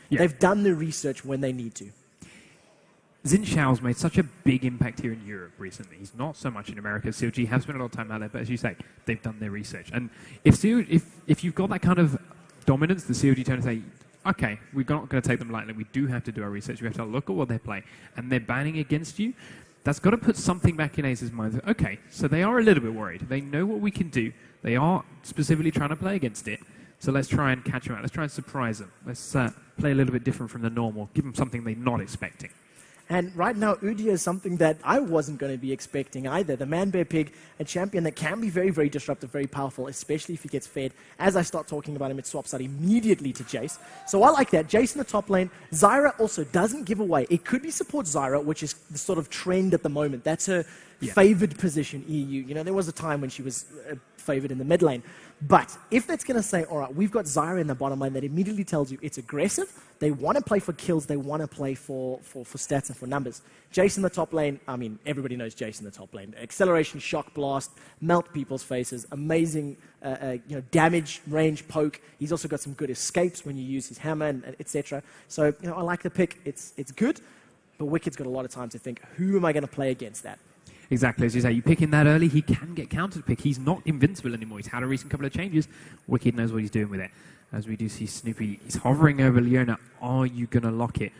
Yeah. They've done the research when they need to. Xin Shao's made such a big impact here in Europe recently. He's not so much in America. CLG have spent a lot of time out there, but as you say, they've done their research. And if you've got that kind of dominance, the CLG turn to say, okay, we're not going to take them lightly. We do have to do our research. We have to look at what they're playing. And they're banning against you. That's got to put something back in Acer's mind. Okay, so they are a little bit worried. They know what we can do. They are specifically trying to play against it. So let's try and catch them out. Let's try and surprise them. Let's play a little bit different from the normal. Give them something they're not expecting. And right now, Udia is something that I wasn't going to be expecting either. The Man-Bear Pig, a champion that can be very, very disruptive, very powerful, especially if he gets fed. As I start talking about him, it swaps out immediately to Jace. So I like that. Jace in the top lane. Zyra also doesn't give away. It could be support Zyra, which is the sort of trend at the moment. That's her favored position, EU. You know, there was a time when she was favored in the mid lane. But if that's going to say, all right, we've got Zyra in the bottom lane, that immediately tells you it's aggressive. They want to play for kills. They want to play for stats and for numbers. Jace in the top lane, I mean, everybody knows Jace in the top lane. Acceleration, shock blast, melt people's faces, amazing damage, range, poke. He's also got some good escapes when you use his hammer, and etc. So, I like the pick. It's good, but Wicked's got a lot of time to think, who am I going to play against that? Exactly, as you say, you pick him that early, he can get countered pick. He's not invincible anymore. He's had a recent couple of changes. Wicked knows what he's doing with it. As we do see Snoopy, he's hovering over Leona. Are you going to lock it?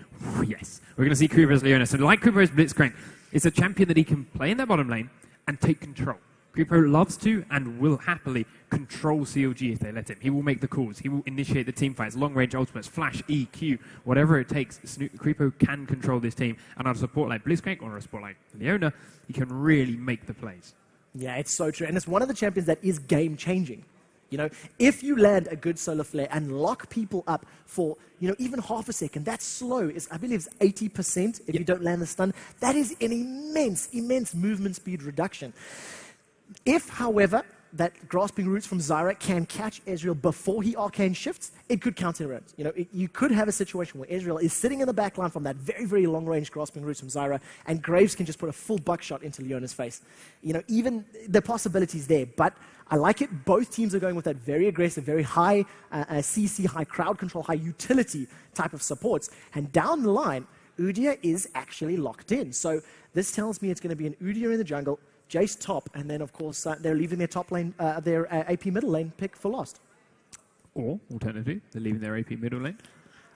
Yes. We're going to see Creeper as Leona. So like Creeper's Blitzcrank, it's a champion that he can play in that bottom lane and take control. Creeper loves to and will happily control CLG if they let him. He will make the calls. He will initiate the team fights, long-range ultimates, flash, E, Q, whatever it takes. Creeper can control this team. And on a support like Blitzcrank or a support like Leona, he can really make the plays. Yeah, it's so true. And it's one of the champions that is game-changing. If you land a good solar flare and lock people up for, even half a second, that slow is, I believe, it's 80% if you don't land the stun. That is an immense movement speed reduction. If, however, that grasping roots from Zyra can catch Ezreal before he arcane shifts, it could counter it. You could have a situation where Ezreal is sitting in the backline from that very, very long-range grasping roots from Zyra, and Graves can just put a full buckshot into Leona's face. Even the possibilities there, but I like it. Both teams are going with that very aggressive, very high CC, high crowd control, high utility type of supports. And down the line, Udyr is actually locked in. So this tells me it's going to be an Udyr in the jungle, Jace top, and then, of course, they're leaving their top lane, their AP middle lane pick for last. Or, alternatively, they're leaving their AP middle lane,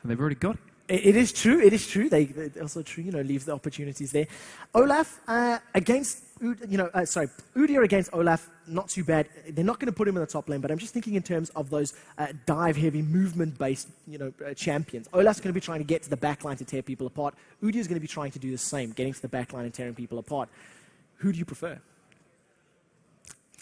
and they've already got it. It is true. It is true. They also true. Leave the opportunities there. Olaf against Udyr against Olaf. Not too bad. They're not going to put him in the top lane, but I'm just thinking in terms of those dive-heavy, movement-based, champions. Olaf's going to be trying to get to the backline to tear people apart. Udyr's going to be trying to do the same, getting to the backline and tearing people apart. Who do you prefer?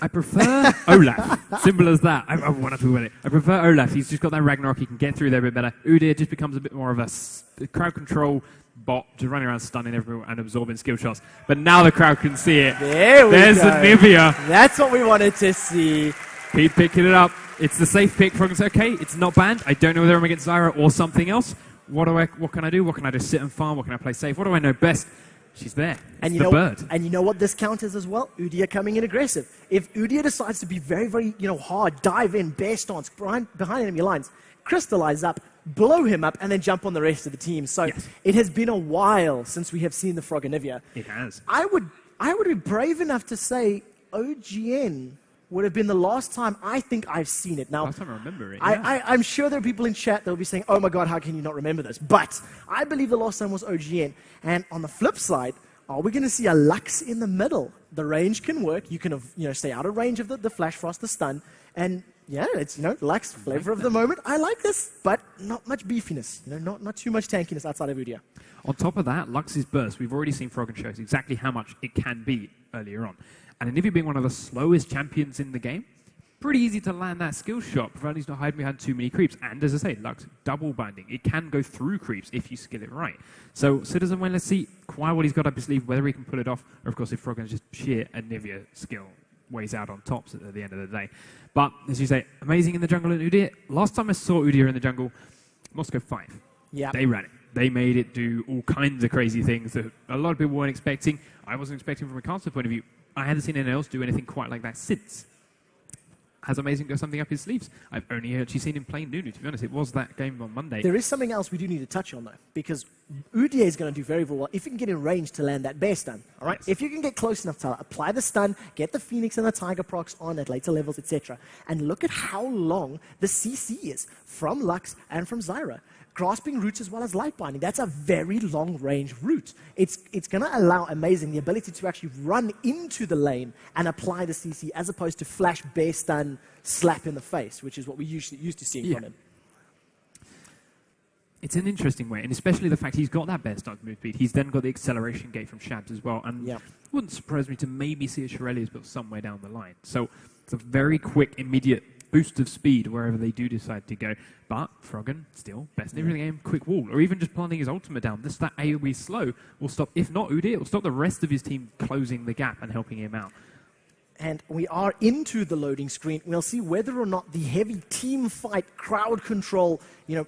I prefer Olaf. Simple as that. I want to win it. I prefer Olaf. He's just got that Ragnarok. He can get through there a bit better. Udyr just becomes a bit more of a crowd control bot, just running around stunning everyone and absorbing skill shots. But now the crowd can see it. There's a Nivea. That's what we wanted to see. Keep picking it up. It's the safe pick. Froggen says, okay, it's not banned. I don't know whether I'm against Zyra or something else. What can I do? What can I just sit and farm? What can I play safe? What do I know best? She's there. It's the bird. And you know what this counters as well? Udyr coming in aggressive. If Udyr decides to be very, very, hard, dive in, bear stance, behind enemy lines, crystallize up, blow him up, and then jump on the rest of the team. So It has been a while since we have seen the Froggen. It has. I would be brave enough to say OGN would have been the last time I think I've seen it. Now, last time I remember it. I'm sure there are people in chat that will be saying, oh my God, how can you not remember this? But I believe the last time was OGN. And on the flip side, are we going to see a Lux in the middle? The range can work. You can stay out of range of the Flash Frost, the stun. And yeah, it's, Lux, flavor of the moment. I like this, but not much beefiness. Not too much tankiness outside of Udyr. On top of that, Lux's burst, we've already seen Froggen show us exactly how much it can be earlier on. And Anivia being one of the slowest champions in the game, pretty easy to land that skill shot, provided he's not hiding behind too many creeps. And as I say, Lux, double binding. It can go through creeps if you skill it right. So Citizen Wayne, let's see quite what he's got up his sleeve, whether he can pull it off, or of course if Froggen's just sheer Anivia skill weighs out on tops at the end of the day. But as you say, amazing in the jungle in Udyr. Last time I saw Udyr in the jungle, Moscow 5. Yeah. They ran it. They made it do all kinds of crazy things that a lot of people weren't expecting. I wasn't expecting from a caster point of view. I hadn't seen anyone else do anything quite like that since. has Amazing got something up his sleeves? I've only actually seen him playing Nunu, to be honest. It was that game on Monday. There is something else we do need to touch on, though, because Udyr is going to do very, very well if you can get in range to land that bear stun. All right? Yes. If you can get close enough to apply the stun, get the Phoenix and the Tiger procs on at later levels, etc., and look at how long the CC is from Lux and from Zyra. Grasping roots as well as light binding. That's a very long range route. It's going to allow Amazing the ability to actually run into the lane and apply the CC as opposed to flash, bear stun, slap in the face, which is what we usually used to seeing from him. It's an interesting way, and especially the fact he's got that bear stun move speed. He's then got the acceleration gate from Shabs as well, and it wouldn't surprise me to maybe see a Shirelli's built somewhere down the line. So it's a very quick, immediate boost of speed wherever they do decide to go. But Froggen, still, best in every game, quick wall, or even just planting his ultimate down. This that AoE slow will stop, if not Udyr, it will stop the rest of his team closing the gap and helping him out. And we are into the loading screen. We'll see whether or not the heavy team fight, crowd control,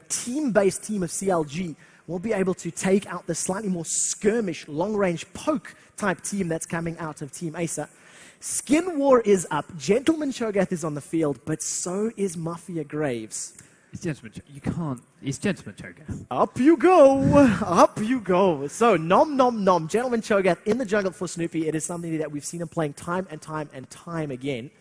team-based team of CLG will be able to take out the slightly more skirmish, long-range poke type team that's coming out of Team Acer. Skin War is up. Gentleman Cho'Gath is on the field, but so is Mafia Graves. It's Gentleman Cho'Gath. You can't. It's Gentleman Cho'Gath. Up you go. Up you go. So, nom nom nom. Gentleman Cho'Gath in the jungle for Snoopy. It is something that we've seen him playing time and time and time again.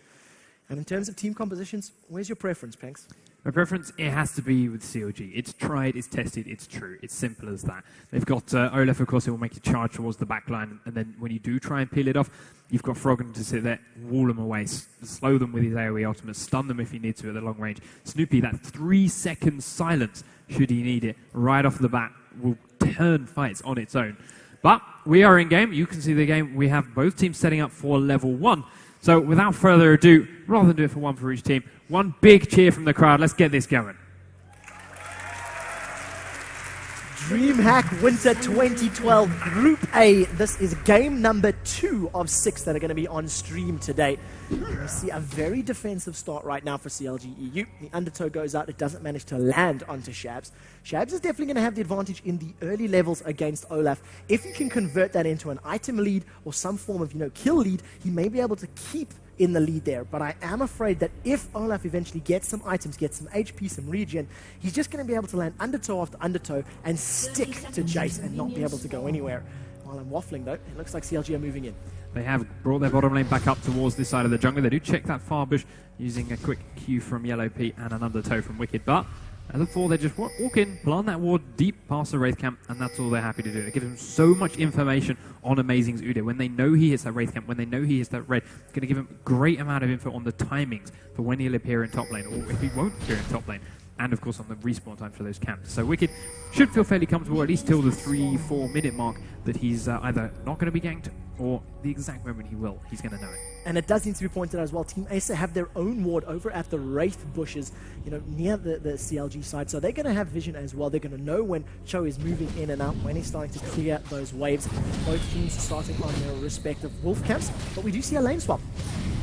And in terms of team compositions, where's your preference, Panks? My preference, it has to be with CLG. It's tried, it's tested, it's true. It's simple as that. They've got Olaf, of course, who will make a charge towards the back line, and then when you do try and peel it off, you've got Froggen to sit there, wall them away, slow them with his AoE ultimate, stun them if you need to at the long range. Snoopy, that 3-second silence, should he need it, right off the bat, will turn fights on its own. But we are in game. You can see the game. We have both teams setting up for level 1. So without further ado, rather than do it for one for each team, one big cheer from the crowd. Let's get this going. Dreamhack Winter 2012 Group A. This is game number 2 of 6 that are going to be on stream today. We see a very defensive start right now for CLG.eu. The undertow goes out. It doesn't manage to land onto Shabs. Shabs is definitely going to have the advantage in the early levels against Olaf. If you can convert that into an item lead or some form of, kill lead, he may be able to keep in the lead there. But I am afraid that if Olaf eventually gets some items, gets some HP, some regen, he's just going to be able to land undertow after undertow and stick to Jace and not be able to go anywhere. While I'm waffling, though, it looks like CLG are moving in. They have brought their bottom lane back up towards this side of the jungle. They do check that far bush using a quick Q from Yellow Pete and an undertow from Wicked. But as before, they just walk in, plant that ward deep past the Wraith camp, and that's all they're happy to do. They give him so much information on Amazing's Udyr. When they know he hits that Wraith camp, when they know he hits that red, it's going to give him a great amount of info on the timings for when he'll appear in top lane, or if he won't appear in top lane. And, of course, on the respawn time for those camps. So Wicked should feel fairly comfortable, at least till the 3-4 minute mark, that he's either not going to be ganked or the exact moment he will, he's going to know it. And it does need to be pointed out as well, Team Acer have their own ward over at the Wraith bushes, near the CLG side. So they're going to have vision as well. They're going to know when Cho is moving in and out, when he's starting to clear those waves. Both teams starting on their respective wolf camps. But we do see a lane swap.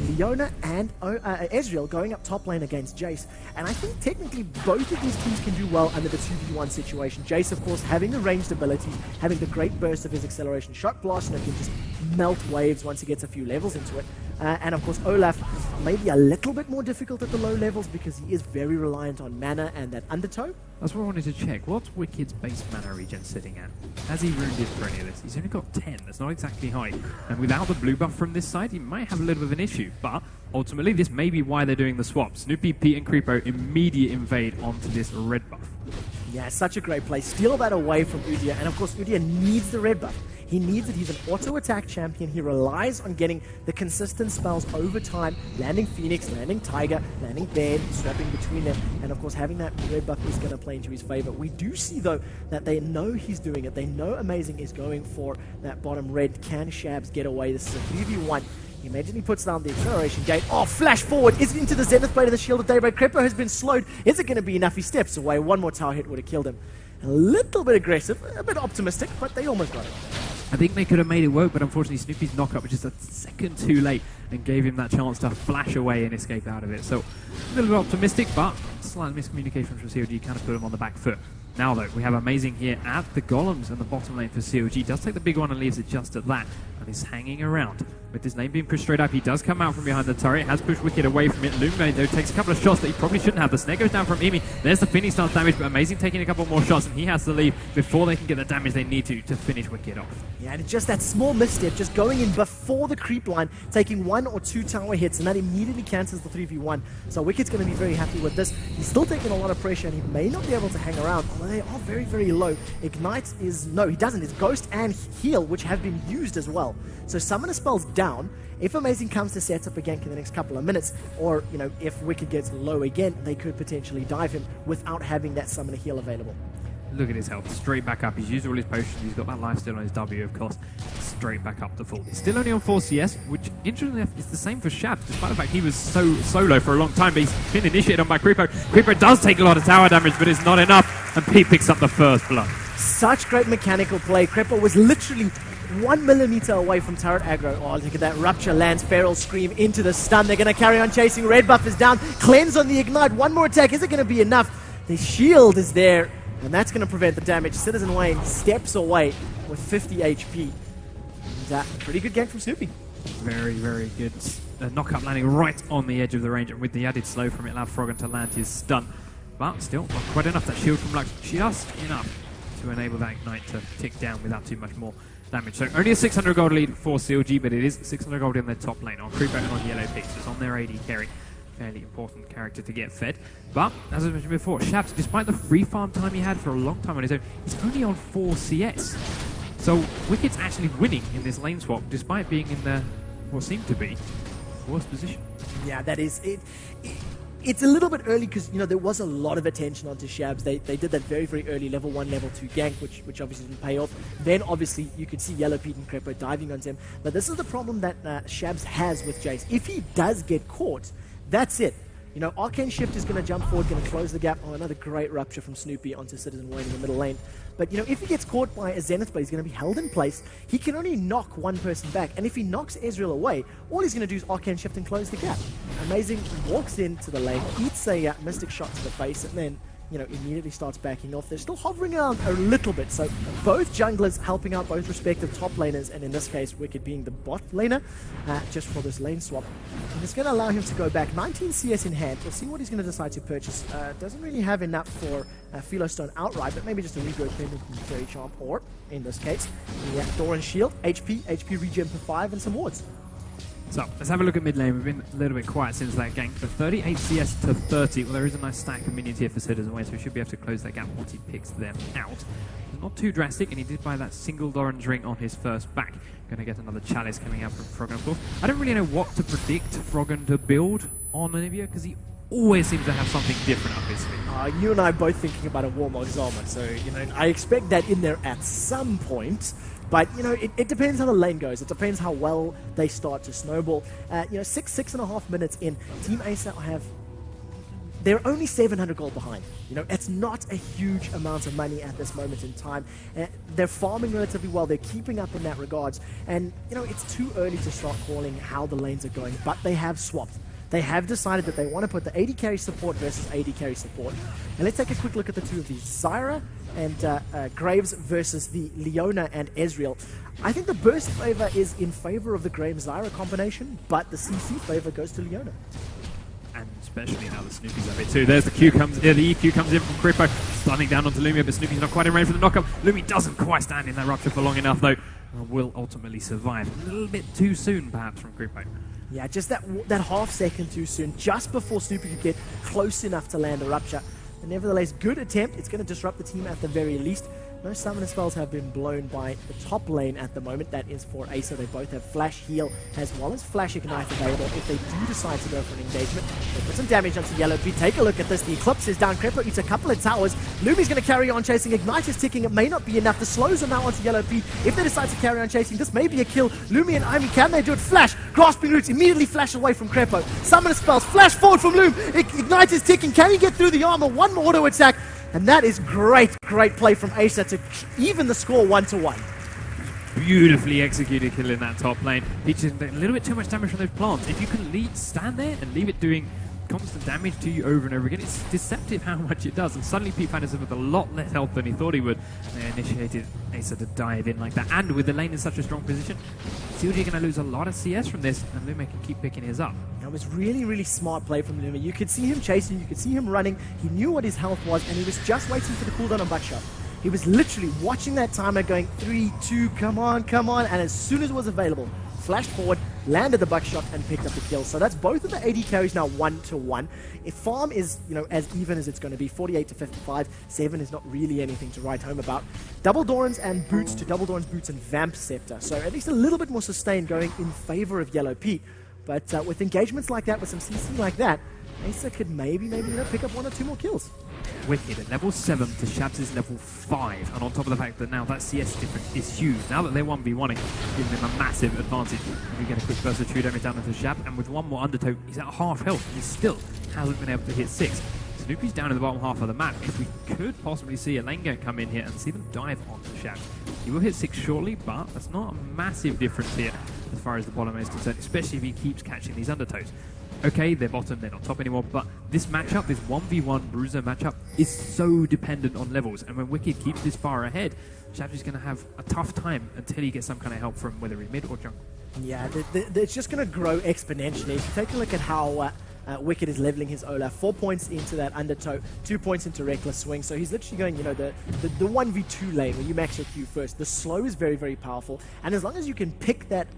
Leona and Ezreal going up top lane against Jace. And I think technically both of these teams can do well under the 2v1 situation. Jace, of course, having the ranged ability, having the great burst of his acceleration shock blast, and can just melt waves once he gets a few levels into it. And of course, Olaf maybe a little bit more difficult at the low levels because he is very reliant on mana and that undertow. That's what I wanted to check. What's Wicked's base mana regen sitting at? Has he ruined it for any of this? He's only got 10. That's not exactly high. And without the blue buff from this side, he might have a little bit of an issue. But ultimately, this may be why they're doing the swap. Snoopy, Pete, and Creepo immediate invade onto this red buff. Yeah, such a great play. Steal that away from Udyr. And of course, Udyr needs the red buff. He needs it. He's an auto-attack champion. He relies on getting the consistent spells over time, landing Phoenix, landing Tiger, landing Bear, swapping between them. And of course, having that red buff is going to play into his favor. We do see, though, that they know he's doing it. They know Amazing is going for that bottom red. Can Shabs get away? This is a 3v1. He immediately puts down the acceleration gate. Oh, flash forward. Is it into the Zenith Blade of the Shield of Daybreak? Creepo has been slowed. Is it going to be enough? He steps away. One more tower hit would have killed him. A little bit aggressive, a bit optimistic, but they almost got it. I think they could have made it work, but unfortunately Snoopy's knockup was just a second too late and gave him that chance to flash away and escape out of it. So a little bit optimistic, but slight miscommunication from CLG kind of put him on the back foot. Now though, we have Amazing here at the golems and the bottom lane for CLG. Does take the big one and leaves it just at that. and he's hanging around. With his lane being pushed straight up, he does come out from behind the turret, has pushed Wicked away from it. Lume, though, takes a couple of shots that he probably shouldn't have. The snare goes down from Imi. There's the finish stance damage, but Amazing taking a couple more shots, and he has to leave before they can get the damage they need to finish Wicked off. Yeah, and just that small misstep, just going in before the creep line, taking 1 or 2 tower hits, and that immediately cancels the 3v1. So Wicked's going to be very happy with this. He's still taking a lot of pressure, and he may not be able to hang around, although they are very, very low. Ignite is... no, he doesn't. It's Ghost and Heal, which have been used as well. So Summoner spell's down. If Amazing comes to set up a gank in the next couple of minutes, or, you know, if Wicked gets low again, they could potentially dive him without having that Summoner heal available. Look at his health, straight back up. He's used all his potions, he's got that life still on his W, of course. Straight back up to full. He's still only on 4 CS, which, interestingly enough, is the same for Shab, despite the fact he was so solo for a long time, but he's been initiated on by Creepo. Creepo does take a lot of tower damage, but it's not enough, and Pete picks up the first blood. Such great mechanical play. Creepo was literally 1 millimeter away from turret aggro. Oh, look at that. Rupture lands, Feral Scream into the stun. They're going to carry on chasing. Red buff is down. Cleanse on the ignite. One more attack. Is it going to be enough? The shield is there, and that's going to prevent the damage. Citizen Wayne steps away with 50 HP. And, pretty good gank from Snoopy. Very, very good. Knockup landing right on the edge of the range, and with the added slow from it, allowed Froggen to land his stun. But still, not quite enough. That shield from Lux, just enough to enable that ignite to tick down without too much more damage. So only a 600 gold lead for CLG, but it is 600 gold in their top lane on Creepo and on Yellow Pig. So it's on their AD carry. Fairly important character to get fed. But, as I mentioned before, Shabs, despite the free farm time he had for a long time on his own, he's only on 4 CS. So Wicked's actually winning in this lane swap, despite being in the, what seemed to be, worst position. Yeah, that is it. It's a little bit early because, you know, there was a lot of attention onto Shabs. They did that very, very early level 1, level 2 gank, which obviously didn't pay off. Then, obviously, you could see Yellow Pete and Creepo diving onto him. But this is the problem that Shabs has with Jace. If he does get caught, that's it. You know, Arcane Shift is going to jump forward, going to close the gap. Oh, another great rupture from Snoopy onto Citizen Wayne in the middle lane. But, you know, if he gets caught by a Zenith Blade, he's going to be held in place. He can only knock one person back. And if he knocks Ezreal away, all he's going to do is Arcane Shift and close the gap. Amazing walks into the lane, eats a Mystic Shot to the face, and then, you know, immediately starts backing off. They're still hovering around a little bit, so both junglers helping out both respective top laners, and in this case, Wicked being the bot laner, just for this lane swap. And it's going to allow him to go back. 19 CS in hand. We'll see what he's going to decide to purchase. Doesn't really have enough for Philostone outright, but maybe just a regrowth pendant from Fairy Charm, or, in this case, the Doran Shield, HP regen per 5, and some wards. So, let's have a look at mid lane. We've been a little bit quiet since that gank. For 38 CS to 30, well, there is a nice stack of minions here for Citizen Wayne, so we should be able to close that gap once he picks them out. It's not too drastic, and he did buy that single orange ring on his first back. Going to get another chalice coming out from Froggen, of course. I don't really know what to predict Froggen to build on Anivia, because he always seems to have something different up his sleeve. You and I are both thinking about a Warmog Zalma, so, you know, I expect that in there at some point. But, you know, it depends how the lane goes. It depends how well they start to snowball. You know, 6.5 minutes in, Team Acer they're only 700 gold behind. You know, it's not a huge amount of money at this moment in time. They're farming relatively well. They're keeping up in that regards. And, you know, it's too early to start calling how the lanes are going. But they have swapped. They have decided that they want to put the AD carry support versus AD carry support. And let's take a quick look at the two of these. Zyra and Graves versus the Leona and Ezreal. I think the burst favor is in favor of the Graves-Zyra combination, but the CC favor goes to Leona. And especially now the Snoopy's up it too. There's the Q comes, the EQ comes in from Creepo, stunning down onto Lumia, but Snoopy's not quite in range for the knockup. Lumi doesn't quite stand in that rupture for long enough though, and will ultimately survive. A little bit too soon perhaps from Creepo. Yeah, just that half second too soon, just before Snoopy could get close enough to land a rupture. But nevertheless, good attempt. It's going to disrupt the team at the very least. No summoner spells have been blown by the top lane at the moment. That is for Acer. They both have Flash Heal as well as Flash Ignite available if they do decide to go for an engagement. They put some damage onto Yellow Pete. Take a look at this. The Eclipse is down. Creepo eats a couple of towers. Lumi's going to carry on chasing. Ignite is ticking. It may not be enough. The slows are now onto Yellow Pete. If they decide to carry on chasing, this may be a kill. Lumi and Imi, can they do it? Flash. Grasping Roots immediately flash away from Creepo. Summoner spells. Flash forward from Loom. Ignite is ticking. Can he get through the armor? One more auto attack. And that is great play from Acer to even the score 1-1. Beautifully executed kill in that top lane. Featuring a little bit too much damage from those plants. If you can stand there and leave it doing constant damage to you over and over again. It's deceptive how much it does, and suddenly Pete found himself with a lot less health than he thought he would. They initiated Acer to dive in like that, and with the lane in such a strong position, CLG going to lose a lot of CS from this, and Lume can keep picking his up. It was really, really smart play from Lume. You could see him chasing, you could see him running. He knew what his health was, and he was just waiting for the cooldown on Buckshot. He was literally watching that timer going 3, 2, come on, and as soon as it was available, flashed forward, landed the buckshot, and picked up the kill. So that's both of the AD carries now 1-to-1. If farm is, as even as it's going to be, 48 to 55, 7 is not really anything to write home about. Double Dorans and Boots to Double Dorans, Boots, and Vamp Scepter. So at least a little bit more sustain going in favor of Yellow Pete. But with engagements like that, with some CC like that, Acer could maybe pick up 1 or 2 more kills. Wicked at level 7 to Shabs' level 5, and on top of the fact that now that CS difference is huge. Now that they're 1v1ing, giving them a massive advantage. We get a quick burst of true damage down into Shab, and with one more undertow, he's at half health. He still hasn't been able to hit 6. Snoopy's down in the bottom half of the map. If we could possibly see a lane gank come in here and see them dive onto Shab. He will hit 6 shortly, but that's not a massive difference here as far as the bottom is concerned, especially if he keeps catching these undertows. Okay, they're bottom, they're not top anymore, but this matchup, this 1v1 Bruiser matchup, is so dependent on levels, and when Wicked keeps this far ahead, Shabs going to have a tough time until he gets some kind of help from whether he's mid or jungle. Yeah, it's just going to grow exponentially. If you take a look at how Wicked is leveling his Olaf, 4 points into that undertow, 2 points into reckless swing, so he's literally going, the 1v2 lane where you max your Q first. The slow is very, very powerful, and as long as you can pick that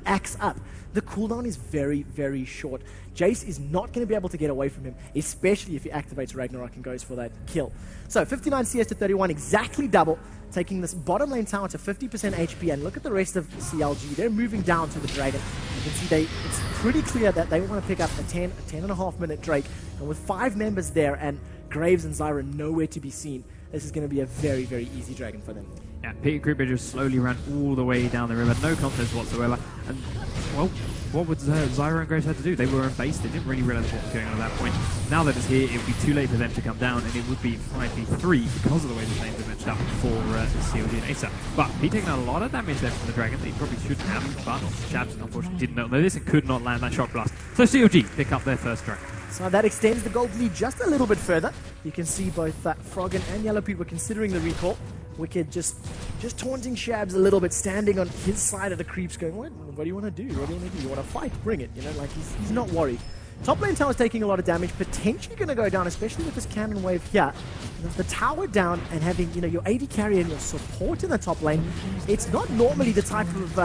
axe up, the cooldown is very, very short. Jace is not going to be able to get away from him, especially if he activates Ragnarok and goes for that kill. So 59 CS to 31, exactly double, taking this bottom lane tower to 50% HP, and look at the rest of CLG. They're moving down to the Dragon. You can see it's pretty clear that they want to pick up a 10.5 minute Drake, and with 5 members there and Graves and Zyra nowhere to be seen, this is going to be a very, very easy Dragon for them. Yeah, Peter Creeper just slowly ran all the way down the river, no contest whatsoever, and, well, what would Zyra and Graves have to do? They were on base, they didn't really realize what was going on at that point. Now that it's here, it would be too late for them to come down, and it would be 5v3 because of the way the lanes are matched up for CLG and Acer. But he taking a lot of damage there from the Dragon that he probably shouldn't have, but Shabs unfortunately didn't know this and could not land that shock blast. So CLG pick up their first Dragon. So that extends the gold lead just a little bit further. You can see both Froggen and Yellow Pete were considering the recall. Wicked just taunting Shabs a little bit, standing on his side of the creeps going, what do you want to do? What do you want to do? You want to fight? Bring it. Like he's not worried. Top lane tower's taking a lot of damage, potentially going to go down, especially with this cannon wave here. The tower down and having, your AD carry and your support in the top lane, it's not normally the type of,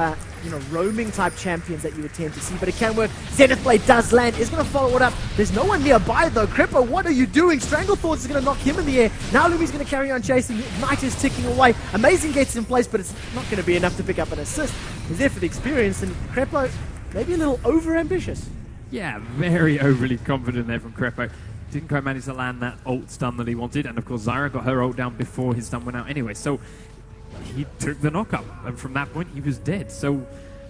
roaming type champions that you would tend to see, but it can work. Zenith Blade does land, is going to follow it up. There's no one nearby though. Cripper, what are you doing? Strangle Thoughts is going to knock him in the air. Now Lumi's going to carry on chasing. Ignite is ticking away. Amazing gets in place, but it's not going to be enough to pick up an assist. He's there for the experience, and Cripper maybe a little over-ambitious. Yeah, very overly confident there from Crepo. Didn't quite manage to land that ult stun that he wanted, and of course Zyra got her ult down before his stun went out anyway, so he took the knock-up, and from that point he was dead. So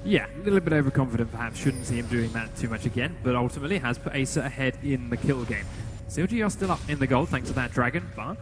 yeah, a little bit overconfident perhaps, shouldn't see him doing that too much again, but ultimately has put Acer ahead in the kill game. CLG are still up in the gold thanks to that Dragon, but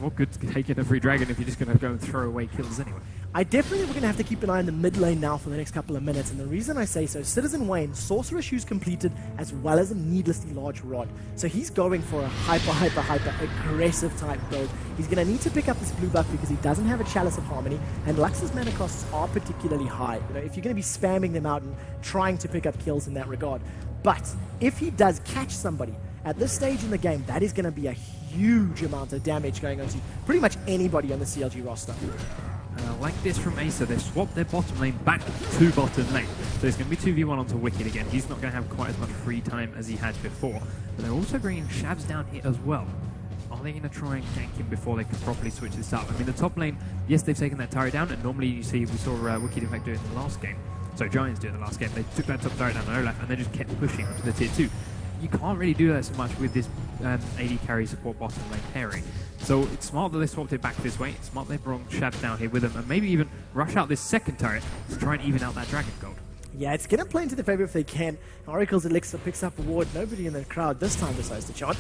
what good's taking a free Dragon if you're just going to go and throw away kills anyway? I definitely we're going to have to keep an eye on the mid lane now for the next couple of minutes, and the reason I say so, Citizen Wayne, Sorcerer Shoes completed, as well as a needlessly large rod. So he's going for a hyper aggressive type build. He's going to need to pick up this blue buff because he doesn't have a Chalice of Harmony, and Lux's mana costs are particularly high. If you're going to be spamming them out and trying to pick up kills in that regard. But if he does catch somebody, at this stage in the game, that is going to be a huge amount of damage going on to pretty much anybody on the CLG roster. Like this from Acer, they've swapped their bottom lane back to bottom lane. So it's going to be 2v1 onto Wicked again. He's not going to have quite as much free time as he had before. But they're also bringing Shabs down here as well. Are they going to try and gank him before they can properly switch this up? I mean, the top lane, yes, they've taken that turret down, and normally you see, we saw Wicked in fact do it in the last game. So Giants do it in the last game. They took that top turret down on Olaf, and they just kept pushing to the tier 2. You can't really do that so much with this AD carry support bottom lane pairing. So it's smart that they swapped it back this way. It's smart they brought Shabs down here with them, and maybe even rush out this second turret to try and even out that Dragon gold. Yeah, it's going to play into the favor if they can. Oracle's Elixir picks up a ward. Nobody in the crowd this time decides to chant.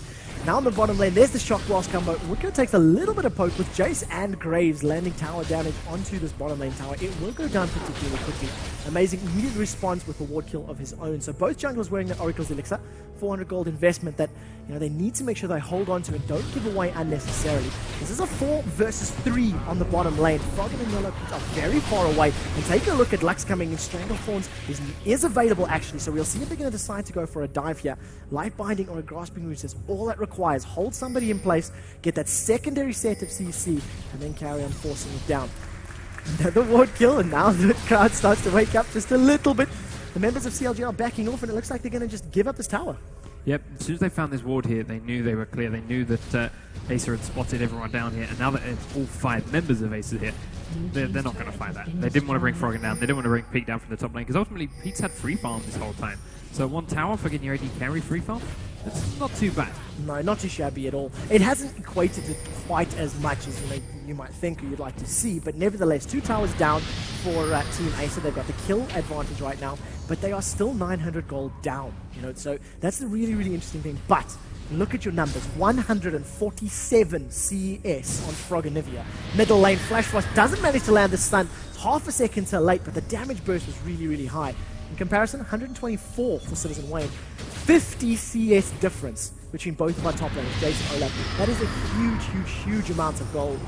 Now in the bottom lane, there's the Shock Blast combo. Wicker takes a little bit of poke with Jace and Graves landing tower damage onto this bottom lane tower. It will go down particularly quickly. Amazing immediate response with a ward kill of his own. So both junglers wearing that Oracle's Elixir. 400 gold investment that they need to make sure they hold on to and don't give away unnecessarily. This is a 4 versus 3 on the bottom lane. Froggen and Yellow are very far away. And take a look at Lux coming in. Stranglethorns is available actually, so we'll see if they're going to decide to go for a dive here. Light Binding or a Grasping Root is all that requires. Hold somebody in place, get that secondary set of CC, and then carry on forcing it down. Another ward kill, and now the crowd starts to wake up just a little bit. The members of CLG are backing off, and it looks like they're going to just give up this tower. Yep, as soon as they found this ward here, they knew they were clear. They knew that Acer had spotted everyone down here, and now that it's all 5 members of Acer here, they're not going to fight that. They didn't want to bring Froggen down. They didn't want to bring Pete down from the top lane, because ultimately Pete's had free farm this whole time. So 1 tower for getting your AD carry free farm, it's not too bad. No, not too shabby at all. It hasn't equated to quite as much as you might think or you'd like to see, but nevertheless, 2 towers down for Team Acer. They've got the kill advantage right now, but they are still 900 gold down. So that's the really, really interesting thing. But look at your numbers: 147 CS on Froggenivia. Middle lane, Flash Frost doesn't manage to land the stun. It's half a second too late, but the damage burst was really, really high. In comparison, 124 for Citizen Wayne. 50 CS difference between both of our top laners, Jace and Olaf. That is a huge, huge, huge amount of gold.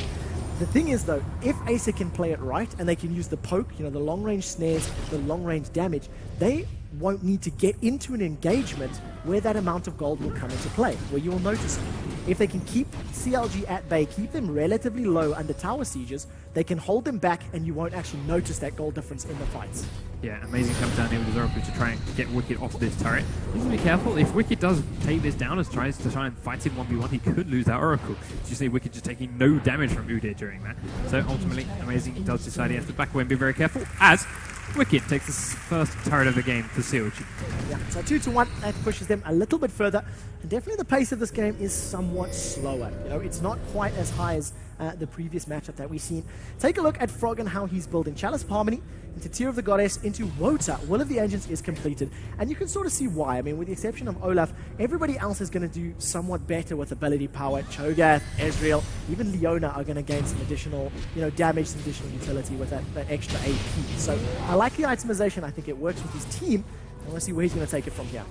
The thing is, though, if Acer can play it right and they can use the poke, the long-range snares, the long-range damage, they won't need to get into an engagement where that amount of gold will come into play, where you will notice it. If they can keep CLG at bay, keep them relatively low under tower sieges, they can hold them back and you won't actually notice that gold difference in the fights. Yeah, Amazing comes down here with his Oracle to try and get Wicked off this turret. He needs to be careful. If Wicked does take this down and tries to try and fight him 1v1, he could lose that Oracle. You see Wicked just taking no damage from Udyr during that. So ultimately, Amazing does decide he has to back away and be very careful, as Wicked takes his first turret of the game for CLG. Yeah, so 2-1, that pushes them a little bit further. And definitely the pace of this game is somewhat slower. It's not quite as high as the previous matchup that we've seen. Take a look at Froggen, how he's building Chalice of Harmony into Tear of the Goddess, into Wota. Will of the Ancients is completed, and you can sort of see why. I mean, with the exception of Olaf, everybody else is going to do somewhat better with ability power. Cho'Gath, Ezreal, even Leona are going to gain some additional, damage, some additional utility with that extra AP. So I like the itemization. I think it works with his team. I want to see where he's going to take it from here.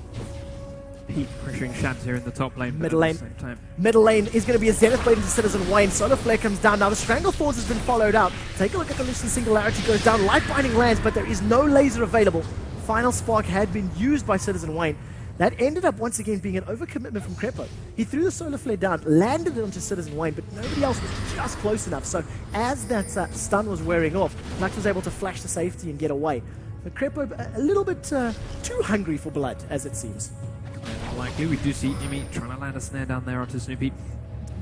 Pete pressuring Shams here in the top lane. Middle lane. At the same time. Middle lane is going to be a Zenith Blade into Citizen Wayne. Solar Flare comes down. Now the Stranglethorns has been followed out. Take a look at the Lucian Singularity goes down. Light Binding lands, but there is no laser available. Final Spark had been used by Citizen Wayne. That ended up once again being an overcommitment from Crepo. He threw the Solar Flare down, landed it onto Citizen Wayne, but nobody else was just close enough. So as that stun was wearing off, Lux was able to flash to safety and get away. But Crepo a little bit too hungry for blood, as it seems. Likely, we do see Imi trying to land a snare down there onto Snoopy.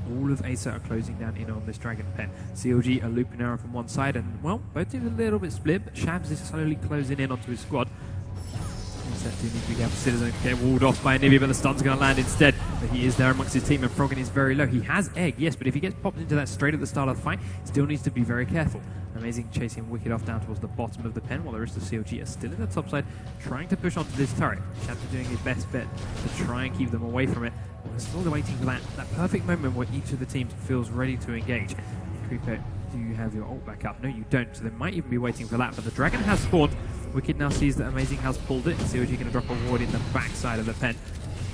All of Acer are closing down in on this Dragon Pen. CLG are looping arrow from one side, and, well, both teams a little bit split, but Shams is slowly closing in onto his squad. That do need to be careful. Citizen get walled off by Nibby, but the stun's going to land instead. But he is there amongst his team, and Froggen is very low. He has Egg, yes, but if he gets popped into that straight at the start of the fight, he still needs to be very careful. Amazing chasing Wicked off down towards the bottom of the pen, while the rest of CLG are still in the top side, trying to push onto this turret. Shams is doing his best bet to try and keep them away from it. We're still waiting for that perfect moment where each of the teams feels ready to engage. Creeper, do you have your ult back up? No, you don't, so they might even be waiting for that, but the dragon has spawned. Wicked now sees that Amazing has pulled it. CLG going to drop a ward in the backside of the pen.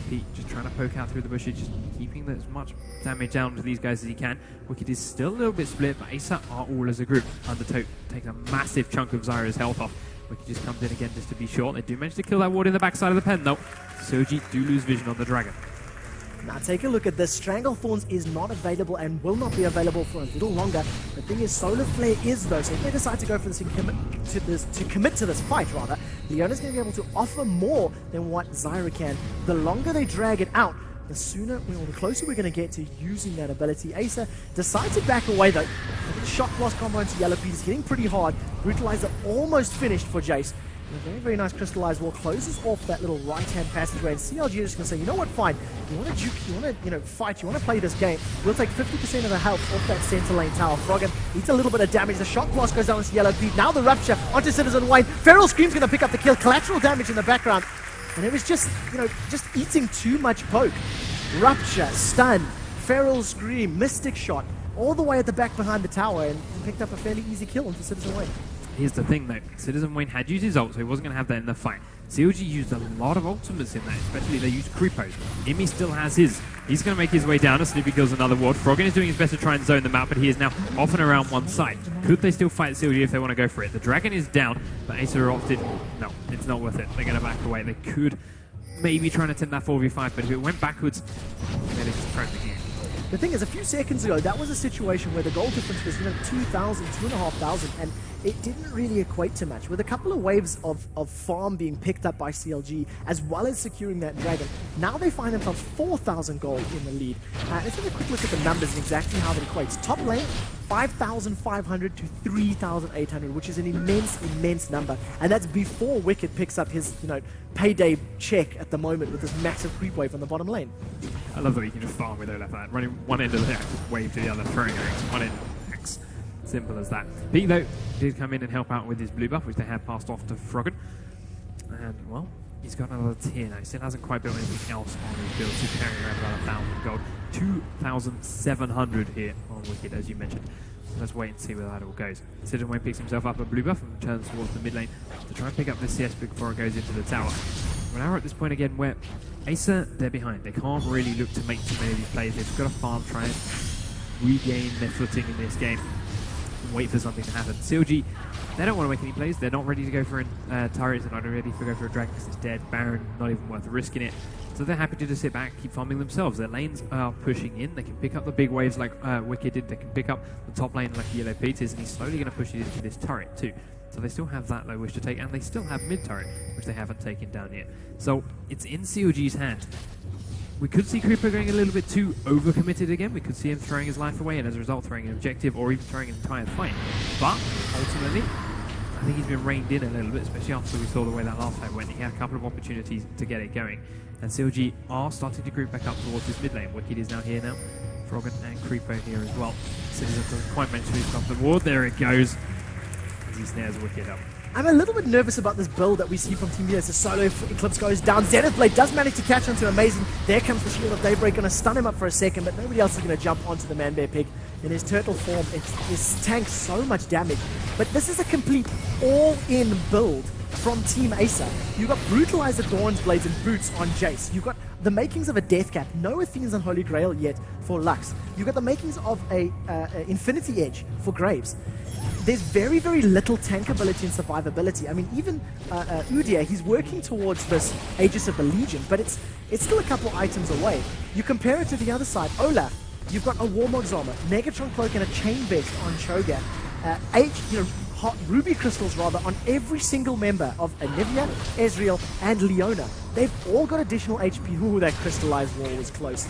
Pete just trying to poke out through the bushes, just keeping as much damage down to these guys as he can. Wicked is still a little bit split, but Acer are all as a group. Undertow takes a massive chunk of Zyra's health off. Wicked just comes in again just to be sure. They do manage to kill that ward in the backside of the pen, though. CLG do lose vision on the dragon. Now take a look at this. Stranglethorns is not available and will not be available for a little longer. The thing is, Solar Flare is though, so if they decide to go for this and commit to this fight, rather, Leona's going to be able to offer more than what Zyra can. The longer they drag it out, the sooner, or the closer we're going to get to using that ability. Acer decides to back away though. The Shock Blast combo into Yellow Pete is hitting pretty hard. Brutalizer almost finished for Jace. A very, very nice crystallized wall closes off that little right-hand passageway, and CLG is just going to say, you know what, fine. You want to juke, you want to, fight, you want to play this game. We'll take 50% of the health off that center lane tower. Froggen needs a little bit of damage. The shock blast goes down into Yellow Pete. Now the Rupture onto Citizen Wayne. Feral Scream's going to pick up the kill. Collateral damage in the background. And it was just, just eating too much poke. Rupture, stun, Feral Scream, Mystic Shot, all the way at the back behind the tower, and picked up a fairly easy kill onto Citizen Wayne. Here's the thing, though. Citizen Wayne had used his ult, so he wasn't going to have that in the fight. CLG used a lot of ultimates in that, especially they used Creepo. Imi still has his. He's going to make his way down as Snoopy kills another ward. Froggen is doing his best to try and zone them out, but he is now off and around one side. Could they still fight CLG if they want to go for it? The Dragon is down, but Acer opted. No, it's not worth it. They're going to back away. They could maybe try and attempt that 4v5, but if it went backwards, then it's just trying to get. The thing is, a few seconds ago, that was a situation where the goal difference was, 2,000, 2,500, and it didn't really equate to much. With a couple of waves of farm being picked up by CLG, as well as securing that Dragon, now they find themselves 4,000 gold in the lead. Let's have a quick look at the numbers and exactly how that equates. Top lane, 5,500 to 3,800, which is an immense, immense number. And that's before Wicked picks up his, payday check at the moment with this massive creep wave on the bottom lane. I love that you can just farm with Olaf like that. Running one end of the wave to the other, throwing an X, one end X. Simple as that. Pete, though, did come in and help out with his blue buff, which they had passed off to Froggen. And, well, he's got another tier now. He still hasn't quite built anything else on his build. He's carrying around about 1,000 gold. 2,700 here on Wicked, as you mentioned. Let's wait and see where that all goes. Citizen Wayne picks himself up a blue buff and turns towards the mid lane to try and pick up the CS before it goes into the tower. We're now at this point again where Acer, they're behind. They can't really look to make too many of these plays. They've got to farm, try and regain their footing in this game and wait for something to happen. CLG, they don't want to make any plays. They're not ready to go for turrets. They're not ready to go for a dragon because it's dead. Baron, not even worth risking it. So they're happy to just sit back, keep farming themselves. Their lanes are pushing in. They can pick up the big waves like Wicked did. They can pick up the top lane like Yellow Pete is, and he's slowly going to push it into this turret too. So they still have that they wish to take, and they still have mid turret, which they haven't taken down yet. So it's in CLG's hand. We could see Creeper going a little bit too overcommitted again. We could see him throwing his life away, and as a result throwing an objective or even throwing an entire fight. But ultimately, I think he's been reined in a little bit, especially after we saw the way that last fight went. He had a couple of opportunities to get it going. And CLG are starting to group back up towards this mid lane. Wicked is now here now. Froggen and Creepo here as well. Citizen doesn't quite manage to reach off the ward. There it goes. As he snares Wicked up. I'm a little bit nervous about this build that we see from Team B as the solo Eclipse goes down. Zenith Blade does manage to catch onto Amazing. There comes the Shield of Daybreak, going to stun him up for a second, but nobody else is going to jump onto the Man Bear Pig. In his turtle form, it's tanked so much damage. But this is a complete all-in build from Team Acer. You've got Brutalizer, Dawn's Blades, and Boots on Jace. You've got the makings of a Death Cap. No Athena's on Holy Grail yet for Lux. You've got the makings of a Infinity Edge for Graves. There's very, very little tankability and survivability. I mean, even Udyr, he's working towards this Aegis of the Legion, but it's still a couple items away. You compare it to the other side, Olaf, you've got a Warmog's Armor, Megatron Cloak, and a Chain Vest on Cho'Gath. Hot Ruby Crystals, rather, on every single member of Anivia, Ezreal, and Leona. They've all got additional HP. Ooh, that crystallized wall was close.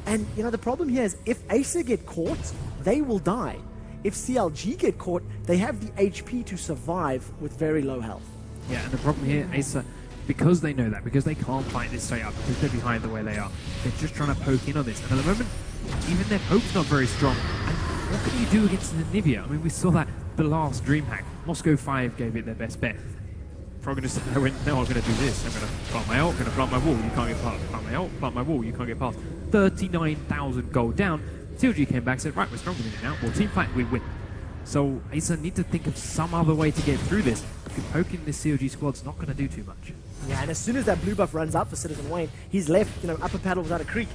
And, the problem here is if Acer get caught, they will die. If CLG get caught, they have the HP to survive with very low health. Yeah, and the problem here, Acer, because they know that, because they can't fight this straight up, because they're behind the way they are, they're just trying to poke in on this. And at the moment, even their poke's not very strong. And what can you do against Anivia? I mean, we saw that the last Dreamhack. Moscow 5 gave it their best bet. Froggen just went, no, I'm going to do this. I'm going to plant my ult, I'm going to plant my wall, you can't get past. Plant my ult, plant my wall, you can't get past. 39,000 gold down. CLG came back and said, right, we're stronger than you now. We'll team fight, we win. So Acer need to think of some other way to get through this. Poking this CLG squad's not going to do too much. Yeah, and as soon as that blue buff runs out for Citizen Wayne, he's left, upper paddle without a creek.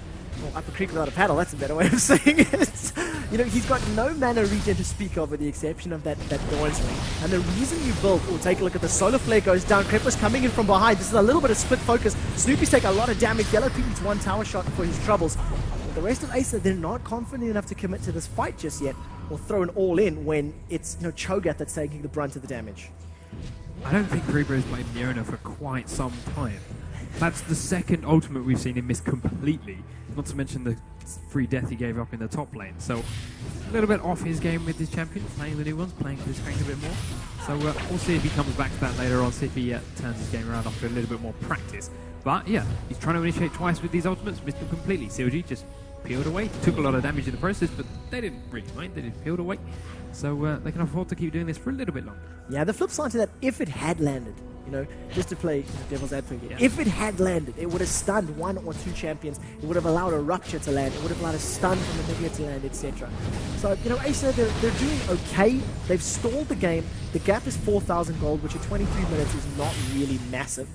Or upper creek without a paddle, that's a better way of saying it. He's got no mana regen to speak of with the exception of that Dawn's Ring. And the reason you built, take a look at the Solar Flare goes down, Creeper's coming in from behind. This is a little bit of split focus. Snoopy's taking a lot of damage. Yellow Pete needs one tower shot for his troubles. The rest of Acer, they're not confident enough to commit to this fight just yet, or throw an all-in when it's Cho'Gath that's taking the brunt of the damage. I don't think Creeper has played Leona for quite some time. That's the second ultimate we've seen him miss completely. not to mention the free death he gave up in the top lane. So a little bit off his game with this champion, playing the new ones, playing this rank a bit more. So we'll see if he comes back to that later on, see if he turns his game around after a little bit more practice. But yeah, he's trying to initiate twice with these ultimates, missed them completely. CLG just peeled away, took a lot of damage in the process, but they didn't really mind, they just peeled away. So they can afford to keep doing this for a little bit longer. Yeah, the flip side to that, if it had landed, you know, just to play devil's advocate, if it had landed, it would have stunned 1 or 2 champions, it would have allowed a rupture to land, it would have allowed a stun from Olivia to land, etc. So, you know, Acer, they're doing okay. They've stalled the game. The gap is 4,000 gold, which at 23 minutes is not really massive.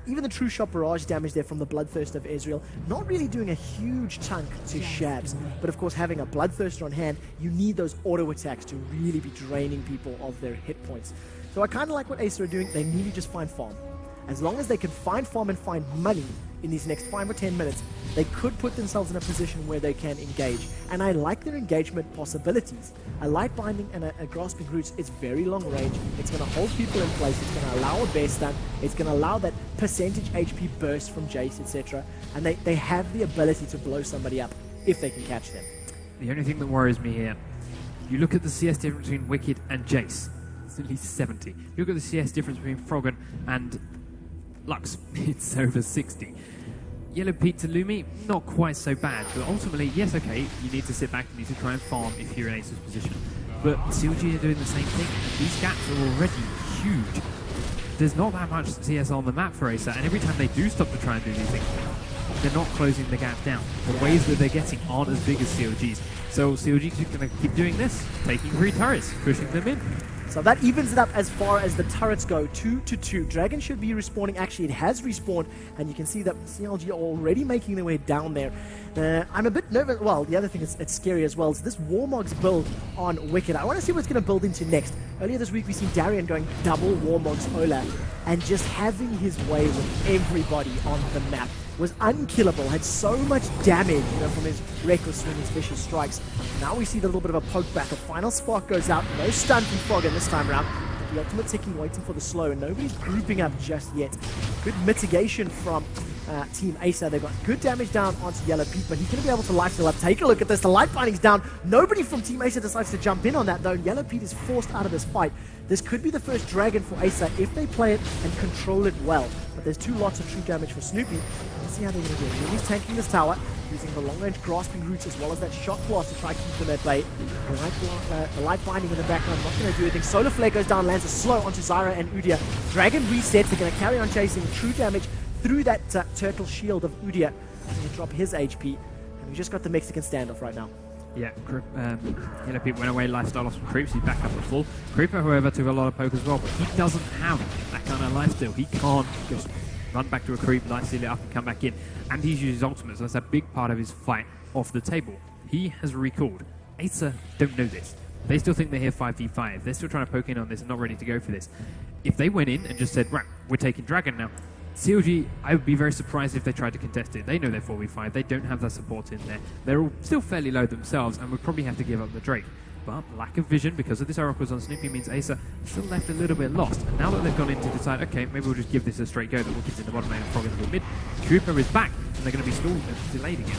Even the True Shot barrage damage there from the Bloodthirster of Ezreal, not really doing a huge chunk to Shabs. But of course, having a Bloodthirster on hand, you need those auto attacks to really be draining people of their hit points. So I kind of like what Acer are doing. They need to just find farm. As long as they can find farm and find money in these next 5 or 10 minutes, they could put themselves in a position where they can engage. And I like their engagement possibilities. A light binding and a grasping roots, it's very long range. It's going to hold people in place. It's going to allow a bear stun. It's going to allow that percentage HP burst from Jace, etc. And they have the ability to blow somebody up if they can catch them. The only thing that worries me here, you look at the CS difference between Wicked and Jace. It's at least 70. You look at the CS difference between Froggen and Lux, it's over 60. Yellow Pete to Lumi, not quite so bad, but ultimately, yes, okay, you need to sit back, you need to try and farm if you're in Acer's position. But CLG are doing the same thing, and these gaps are already huge. There's not that much CS on the map for Acer, and every time they do stop to try and do these things, they're not closing the gap down. The waves that they're getting aren't as big as CLG's. So CLG's going to keep doing this, taking 3 turrets, pushing them in. So that evens it up as far as the turrets go, 2-2. Dragon should be respawning. Actually, it has respawned, and you can see that CLG are already making their way down there. I'm a bit nervous. Well, the other thing is it's scary as well. So this Warmogs build on Wicked, I want to see what it's going to build into next. Earlier this week, we seen Darian going double Warmogs Olaf, and just having his way with everybody on the map. Was unkillable, had so much damage, you know, from his reckless swing, his vicious strikes. Now we see the little bit of a poke battle. Final spark goes out, no stun from Froggen this time around. The ultimate ticking, waiting for the slow, and nobody's grouping up just yet. Good mitigation from Team Acer. They've got good damage down onto Yellow Pete, but he's going to be able to lifesteal up. Take a look at this. The light binding's down. Nobody from Team Acer decides to jump in on that, though. Yellow Pete is forced out of this fight. This could be the first dragon for Acer if they play it and control it well. But there's 2 lots of true damage for Snoopy. Let's see how they're going to do it. He's tanking this tower, using the long-range grasping roots as well as that shot blast to try to keep them at bay. The light binding in the background, not going to do anything. Solar Flare goes down, lands a slow onto Zyra and Udyr. Dragon resets. They're going to carry on chasing true damage through that turtle shield of Udyr. He's going to drop his HP. And we just got the Mexican standoff right now. Yeah, Yellow Pete went away, lifestyle loss from Creeps, he's back up at full. Creeper, however, took a lot of poke as well, but he doesn't have that kind of lifesteal. He can't just run back to a creep, lifesteal it up and come back in. And he's used his ultimate, so that's a big part of his fight off the table. He has recalled. Acer don't know this. They still think they're here 5v5. They're still trying to poke in on this and not ready to go for this. If they went in and just said, right, we're taking Dragon now, CLG, I would be very surprised if they tried to contest it. They know they're 4v5. They don't have that support in there. They're all still fairly low themselves and would probably have to give up the Drake. But lack of vision because of this Oracles on Snoopy means Acer still left a little bit lost. And now that they've gone in to decide, okay, maybe we'll just give this a straight go, that Wicked's in the bottom lane and Froggen's in the mid. Trooper is back, and they're going to be stalled and delayed again.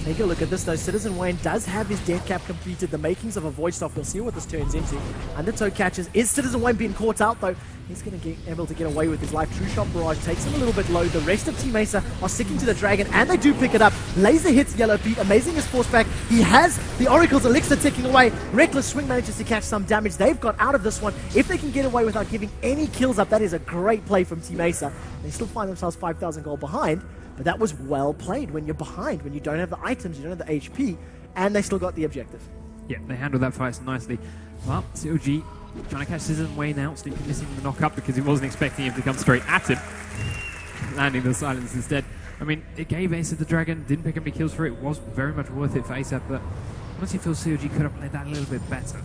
Take a look at this though. Citizen Wayne does have his death cap completed, the makings of a void staff. We'll see what this turns into. Undertow catches. Is Citizen Wayne being caught out though? He's going to be able to get away with his life. True Shot Barrage takes him a little bit low. The rest of Team Acer are sticking to the Dragon, and they do pick it up. Laser hits Yellow Pete, amazing his force back. He has the Oracle's Elixir ticking away. Reckless Swing manages to catch some damage. They've got out of this one. If they can get away without giving any kills up, that is a great play from Team Acer. They still find themselves 5,000 gold behind, but that was well played when you're behind, when you don't have the items, you don't have the HP, and they still got the objective. Yeah, they handled that fight nicely. Well, CLG trying to catch Citizen Wayne out, Snoopy missing the knock up because he wasn't expecting him to come straight at him. Landing the silence instead. I mean, it gave Acer the Dragon, didn't pick up any kills for it, was very much worth it for Acer, but honestly feels CLG could have played that a little bit better.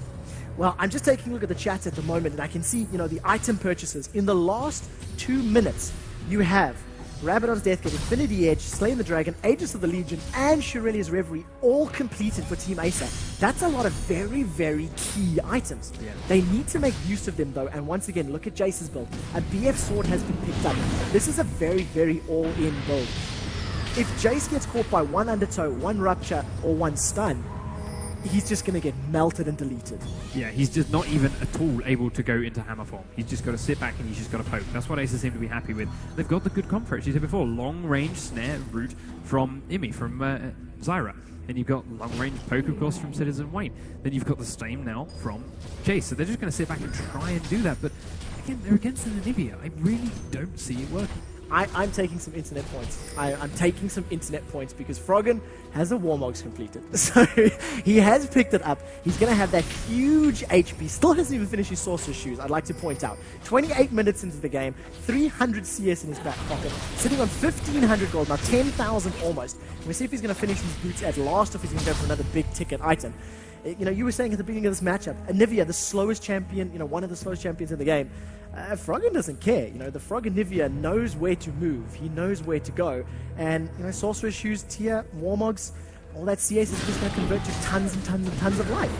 Well, I'm just taking a look at the chat at the moment, and I can see, you know, the item purchases. In the last 2 minutes, you have Rabadon's Deathgate, Infinity Edge, Slaying the Dragon, Aegis of the Legion, and Shirelia's Reverie all completed for Team Acer. That's a lot of very, very key items. Yeah. They need to make use of them, though, and once again, look at Jace's build. A BF sword has been picked up. This is a very, very all-in build. if Jace gets caught by one undertow, one rupture, or one stun, he's just going to get melted and deleted. Yeah, he's just not even at all able to go into hammer form. He's just got to sit back and he's just got to poke. That's what Acer seem to be happy with. They've got the good comp for it. As you said before, long-range snare route from Imi, from Zyra. Then you've got long-range poke, of course, from Citizen Wayne. Then you've got the same now from Jace. So they're just going to sit back and try and do that. But again, they're against an Anivia. I really don't see it working. I'm taking some internet points. I'm taking some internet points because Froggen has a Warmogs completed. So he has picked it up. He's going to have that huge HP. Still hasn't even finished his Sorcerer's Shoes, I'd like to point out. 28 minutes into the game, 300 CS in his back pocket, sitting on 1,500 gold, now 10,000 almost. We'll see if he's going to finish his boots at last or if he's going to go for another big ticket item. You know, you were saying at the beginning of this matchup, Anivia, the slowest champion, you know, one of the slowest champions in the game. Froggen doesn't care. You know, the Froggen Anivia knows where to move. He knows where to go. And, you know, Sorcerer's Shoes, Tier, Warmogs, all that CS is just going to convert to tons and tons and tons of life.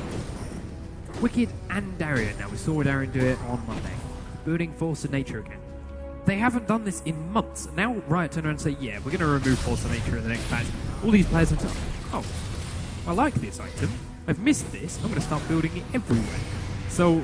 Wicked and Darien. Now, we saw Darien do it on Monday. Building Force of Nature again. They haven't done this in months. Now Riot turn around and say, yeah, we're going to remove Force of Nature in the next patch. All these players have said, oh, I like this item. I've missed this. I'm going to start building it everywhere. So,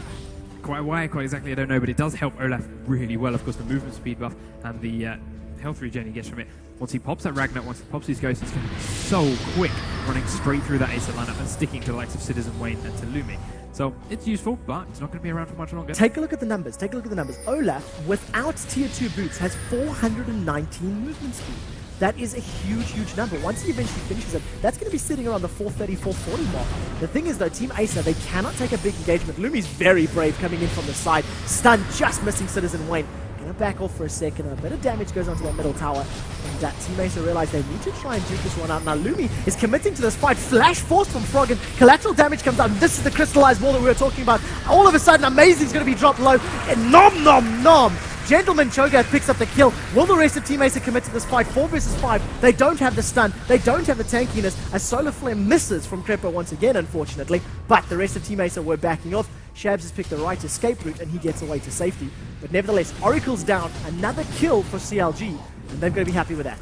quite why, quite exactly, I don't know, but it does help Olaf really well. Of course, the movement speed buff and the health regen he gets from it. Once he pops that Ragnar, once he pops his Ghost, it's going to be so quick running straight through that Acer lineup and sticking to the likes of Citizen Wayne and to Lumi. So it's useful, but it's not going to be around for much longer. Take a look at the numbers. Take a look at the numbers. Olaf, without Tier 2 boots, has 419 movement speed. That is a huge, huge number. Once he eventually finishes it, that's going to be sitting around the 430, 440 mark. The thing is, though, Team Acer, they cannot take a big engagement. Lumi's very brave coming in from the side. Stun, just missing Citizen Wayne. Going to back off for a second. A bit of damage goes onto that middle tower. And Team Acer realize they need to try and duke this one out. Now, Lumi is committing to this fight. Flash Force from Froggen. Collateral damage comes out. And this is the crystallized wall that we were talking about. All of a sudden, Amazing's going to be dropped low. And nom, nom, nom. Gentleman Cho'Gath picks up the kill. Will the rest of Team Acer commit to this fight? 4 versus 5. They don't have the stun. They don't have the tankiness. A Solar Flare misses from Creeper once again, unfortunately. But the rest of Team Acer were backing off. Shabs has picked the right escape route, and he gets away to safety. But nevertheless, Oracle's down. Another kill for CLG, and they're going to be happy with that.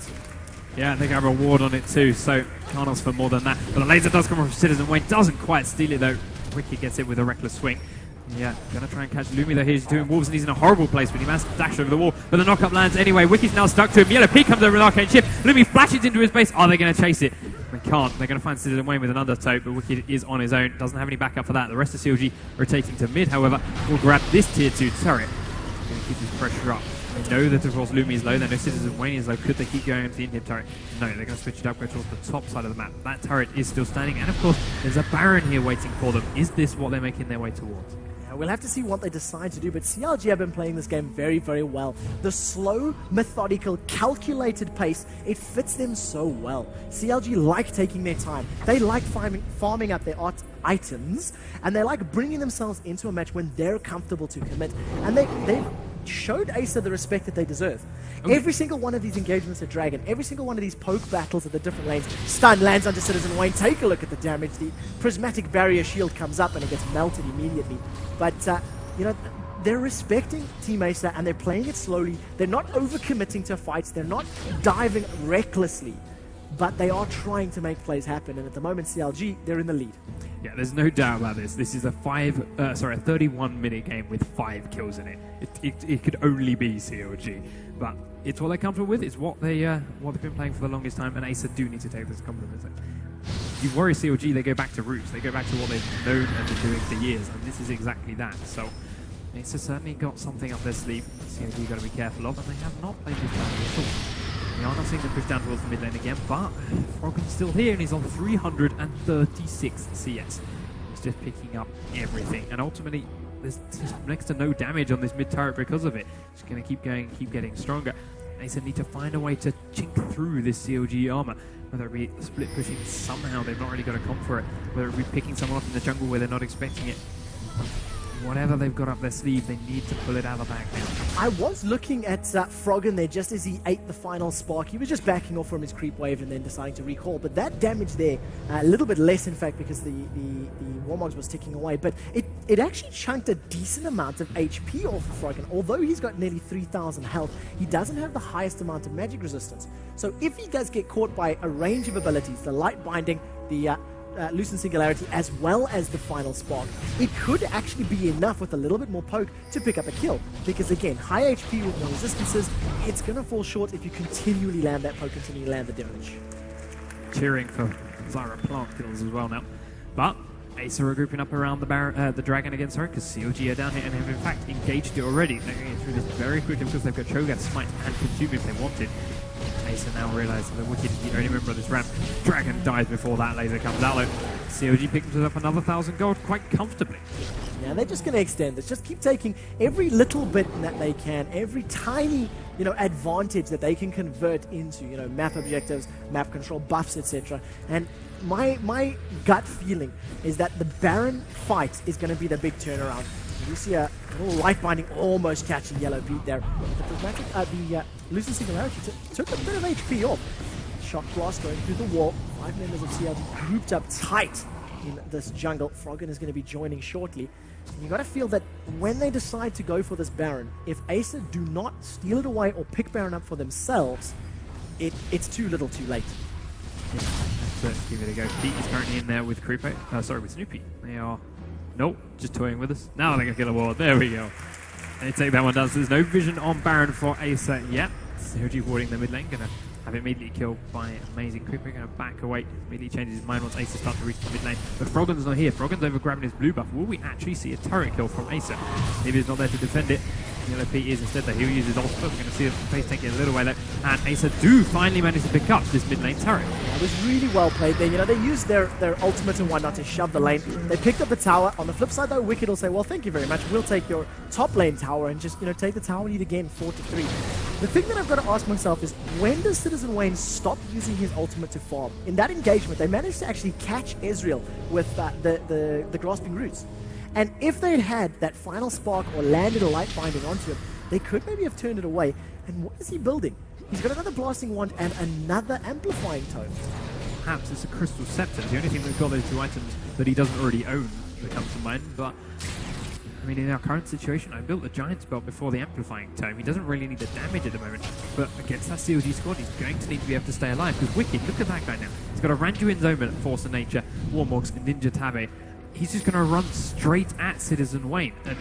Yeah, they got a reward on it too, so can't ask for more than that. But the laser does come from Citizen Wayne. Doesn't quite steal it, though. Ricky gets it with a reckless swing. Yeah, gonna try and catch Lumi though. He's doing Wolves and he's in a horrible place, but he manages to dash over the wall. But the knock-up lands anyway. Wicky's now stuck to him. Yellow P comes over with an arcane chip. Lumi flashes into his base. Are they gonna chase it? They can't. They're gonna find Citizen Wayne with an undertow, but Wicked is on his own. Doesn't have any backup for that. The rest of CLG rotating to mid, however, will grab this tier 2 turret. Gonna keep his pressure up. They know that of course Lumi is low. They know Citizen Wayne is low. Could they keep going into the inhib turret? No, they're going to switch it up, go towards the top side of the map. That turret is still standing, and of course there's a Baron here waiting for them. Is this what they're making their way towards? We'll have to see what they decide to do, but CLG have been playing this game very, very well. The slow, methodical, calculated pace, it fits them so well. CLG like taking their time. They like farming up their items, and they like bringing themselves into a match when they're comfortable to commit. And they've showed Acer the respect that they deserve. Okay. Every single one of these engagements at Dragon, every single one of these poke battles at the different lanes, stun lands onto Citizen Wayne. Take a look at the damage. The prismatic barrier shield comes up and it gets melted immediately. But, you know, they're respecting Team Acer and they're playing it slowly. They're not overcommitting to fights. They're not diving recklessly. But they are trying to make plays happen. And at the moment, CLG, they're in the lead. Yeah, there's no doubt about this. This is a 31-minute game with 5 kills in it. It could only be CLG, but it's what they're comfortable with. It's what they've been playing for the longest time, and Acer do need to take this compliment. You worry CLG, they go back to roots. They go back to what they've known and been doing for years, and this is exactly that. So Acer certainly got something up their sleeve. CLG got to be careful of, and they have not played this badly at all. We are not seeing them push down towards the mid lane again, but Froggen's still here and he's on 336 CS. He's just picking up everything, and ultimately there's next to no damage on this mid turret because of it. It's going to keep going, keep getting stronger. Acer need to find a way to chink through this CLG armor, whether it be split pushing somehow. They've not really got a comp for it, whether it be picking someone off in the jungle where they're not expecting it. whatever they've got up their sleeve, they need to pull it out of the bag now. I was looking at Froggen there just as he ate the final spark. He was just backing off from his creep wave and then deciding to recall. But that damage there, a little bit less in fact, because the Warmogs was ticking away. But it actually chunked a decent amount of HP off of Froggen. Although he's got nearly 3,000 health, he doesn't have the highest amount of magic resistance. So if he does get caught by a range of abilities, the Light Binding, the Loosen Singularity, as well as the final spark, it could actually be enough with a little bit more poke to pick up a kill. Because again, high HP with no resistances, it's going to fall short if you continually land that poke, continually land the damage. Cheering for Zyra plant kills as well now. But Acer are grouping up around the dragon against her, because CLG are down here and have in fact engaged it already. They're going to get through this very quickly because they've got Cho'Gath, Smite and Consume if they wanted. Acer now realise that the Wicked is the only member of this ramp. Dragon dies before that laser comes out though. CLG picks up another 1,000 gold quite comfortably. Yeah, they're just going to extend this. Just keep taking every little bit that they can, every tiny, advantage that they can convert into, map objectives, map control, buffs, etc. And my gut feeling is that the Baron fight is going to be the big turnaround. You see a little Light Binding almost catching Yellow Pete there. The Loosen Singularity took a bit of HP off. Shock Blast going through the wall. 5 members of CLG grouped up tight in this jungle. Froggen is going to be joining shortly. And you got to feel that when they decide to go for this Baron, if Acer do not steal it away or pick Baron up for themselves, it's too little too late. Yeah, let's give it a go. Pete is currently in there with with Snoopy. They are... Nope, just toying with us. Now they're going to kill a ward. There we go. They take that one down. So there's no vision on Baron for Acer yet. CLG warding the mid lane. Going to have it immediately killed by Amazing Creeper. Going to back away. Immediately changes his mind once Acer starts to reach the mid lane. But Froggen's not here. Froggen's over grabbing his blue buff. Will we actually see a turret kill from Acer? Maybe he's not there to defend it. Yellow Pete is instead, though. He'll use his ultimate. We're going to see the face tank get a little way there. And Acer do finally manage to pick up this mid lane turret. It was really well played there. They used their ultimate and whatnot to shove the lane. They picked up the tower. On the flip side, though, Wicked will say, well, thank you very much. We'll take your top lane tower and just, take the tower lead again, 4-3. The thing that I've got to ask myself is, when does Citizen Wayne stop using his ultimate to farm? In that engagement, they managed to actually catch Ezreal with the Grasping Roots. And if they'd had that final spark or landed a Light Binding onto him, they could maybe have turned it away. And what is he building? He's got another Blasting Wand and another Amplifying Tome. Perhaps it's a Crystal Scepter. The only thing that's got those two items that he doesn't already own that comes to mind. But, I mean, in our current situation, I built the Giant's Belt before the Amplifying Tome. He doesn't really need the damage at the moment. But against that CLG squad, he's going to need to be able to stay alive. Because Wicked, look at that guy now. He's got a Randuin's Omen, Force of Nature, Warmogs, Ninja Tabe. He's just going to run straight at Citizen Wayne. And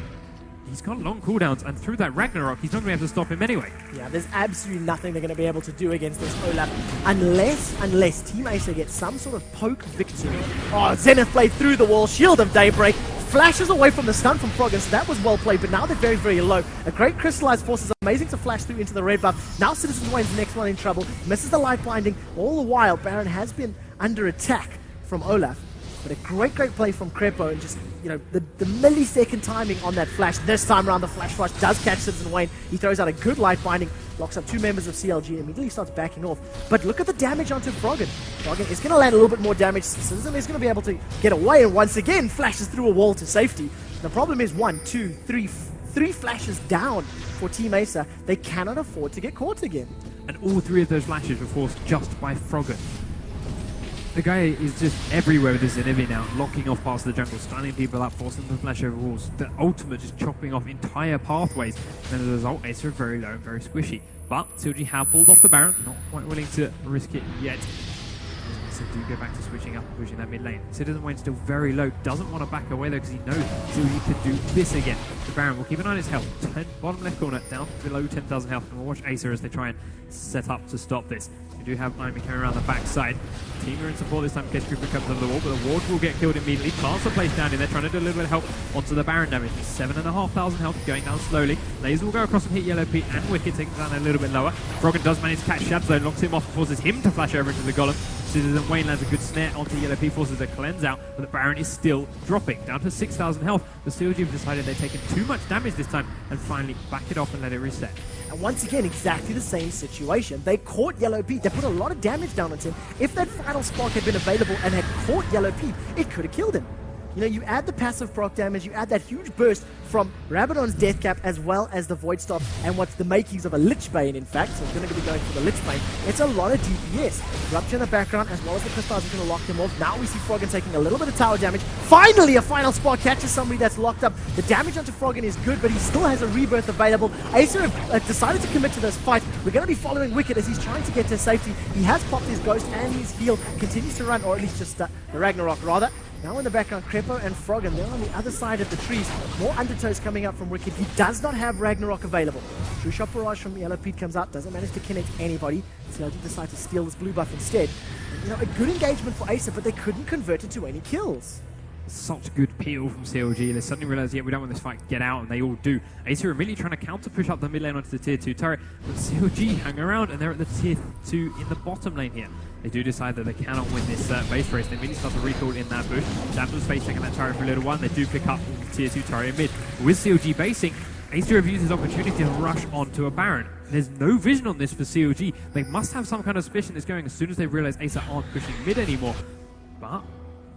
he's got long cooldowns, and through that Ragnarok, he's not going to be able to stop him anyway. Yeah, there's absolutely nothing they're going to be able to do against this Olaf unless Team Acer gets some sort of poke victory. Oh, Zenith Blade through the wall, Shield of Daybreak, flashes away from the stun from Froggen, so that was well played, but now they're very, very low. A great Crystallized Force is amazing to flash through into the red buff. Now Citizen Wayne's the next one in trouble, misses the Light Blinding. All the while, Baron has been under attack from Olaf. But a great play from Crepo, and just, the millisecond timing on that flash. This time around, the flash does catch Citizen Wayne. He throws out a good Light Binding, locks up 2 members of CLG, and immediately starts backing off. But look at the damage onto Froggen. Froggen is going to land a little bit more damage. Citizen is going to be able to get away, and once again, flashes through a wall to safety. The problem is 1, 2, 3 flashes down for Team Acer. They cannot afford to get caught again. And all 3 of those flashes were forced just by Froggen. The guy is just everywhere with his Zenivy now, locking off parts of the jungle, stunning people up, forcing them to flash over walls. The ultimate just chopping off entire pathways. And as a result, Acer are very low and very squishy. But CLG have pulled off the Baron, not quite willing to risk it yet. Acer do go back to switching up and pushing that mid lane. Citizen Wayne still very low, doesn't want to back away though because he knows CLG could do this again. The Baron will keep an eye on his health. Bottom left corner, down below 10,000 health. And we'll watch Acer as they try and set up to stop this. We do have Imi coming around the backside. Team are in support this time in case Creeper comes under the wall, but the ward will get killed immediately. Plants are placed down in there, trying to do a little bit of help onto the Baron damage. 7,500 health, going down slowly. Laser will go across and hit Yellow Pete and Wicked, taking down a little bit lower. Froggen does manage to catch Shadzone, locks him off, forces him to flash over into the Golem. Citizen Wayne lands a good snare onto Yellow Pete, forces a cleanse out, but the Baron is still dropping, down to 6,000 health. The CLG have decided they've taken too much damage this time and finally back it off and let it reset. And once again, exactly the same situation. They caught Yellow Pete. They put a lot of damage down on him. If that final spark had been available and had caught Yellow Pete, it could have killed him. You know, you add the passive proc damage, you add that huge burst from Rabadon's Death Cap as well as the Void Staff and what's the makings of a Lich Bane, in fact. So it's going to be going for the Lich Bane. It's a lot of DPS. Rupture in the background as well as the Crystals are going to lock him off. Now we see Froggen taking a little bit of tower damage. Finally, a final spot catches somebody that's locked up. The damage onto Froggen is good, but he still has a rebirth available. Acer have decided to commit to this fight. We're going to be following Wicked as he's trying to get to safety. He has popped his Ghost and his heal. Continues to run, or at least just the Ragnarok rather. Now in the background, Crepo and Froggen, they're on the other side of the trees. More undertows coming up from Wicked. He does not have Ragnarok available. True Shot Barrage from Yellow Pete comes out, doesn't manage to connect anybody. CLG decide to steal this blue buff instead. You know, a good engagement for Acer, but they couldn't convert it to any kills. Such good peel from CLG. They suddenly realize, yeah, we don't want this fight to get out, and they all do. Acer are really trying to counter push up the mid lane onto the tier 2 turret, but CLG hang around, and they're at the tier 2 in the bottom lane here. They do decide that they cannot win this base race. They really start to recall in that bush. Damsel's face taking that turret for a little while. They do pick up the tier 2 turret in mid. With CLG basing, Acer have used this opportunity to rush onto a Baron. There's no vision on this for CLG. They must have some kind of suspicion that's going as soon as they realize Acer aren't pushing mid anymore. But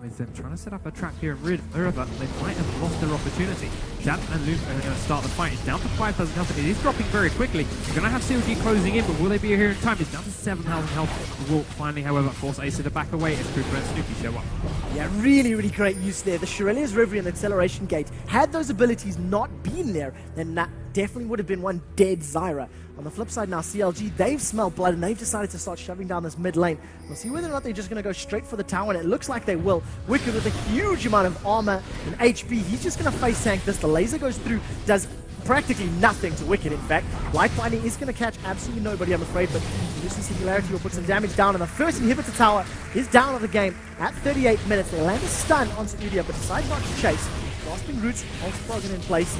with them trying to set up a trap here in River, they might have lost their opportunity. Jab and Luke are going to start the fight. It's down to 5,000 health, and it is dropping very quickly. They're going to have CLG closing in, but will they be here in time? It's down to 7,000 health. Will finally, however, force Acer to back away as Cooper and Snoopy show up. Yeah, really, really great use there. The Shirelia's Reverie and the Acceleration Gate, had those abilities not been there, then that definitely would have been one dead Zyra. On the flip side now, CLG, they've smelled blood and they've decided to start shoving down this mid lane. We'll see whether or not they're just going to go straight for the tower, and it looks like they will. Wicked with a huge amount of armor and HP. He's just going to face tank this. The laser goes through, does practically nothing to Wicked, in fact. Light Binding is going to catch absolutely nobody, I'm afraid, but Lucy Singularity will put some damage down, and the first inhibitor tower is down of the game at 38 minutes. They land a stun on Studio, but decide not to chase. Grasping Roots, also Froggen in place.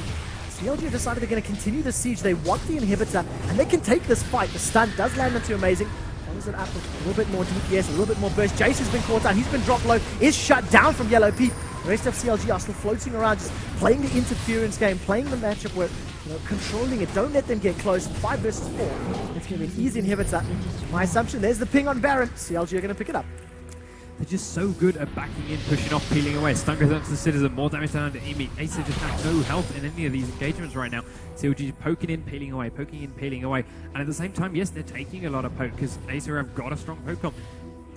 CLG have decided they're going to continue the siege. They want the inhibitor, and they can take this fight. The stun does land into Amazing. Follows it up with a little bit more DPS, a little bit more burst. Jace has been caught out. He's been dropped low. Is shut down from Yellow Pete. The rest of CLG are still floating around, just playing the interference game, playing the matchup where, you know, controlling it. Don't let them get close. 5 versus 4. It's going to be an easy inhibitor. My assumption, there's the ping on Baron. CLG are going to pick it up. They're just so good at backing in, pushing off, peeling away. Stun goes up to the Citizen, more damage down to Amy. Acer just have no health in any of these engagements right now. CLG poking in, peeling away, poking in, peeling away. And at the same time, yes, they're taking a lot of poke because Acer have got a strong poke on.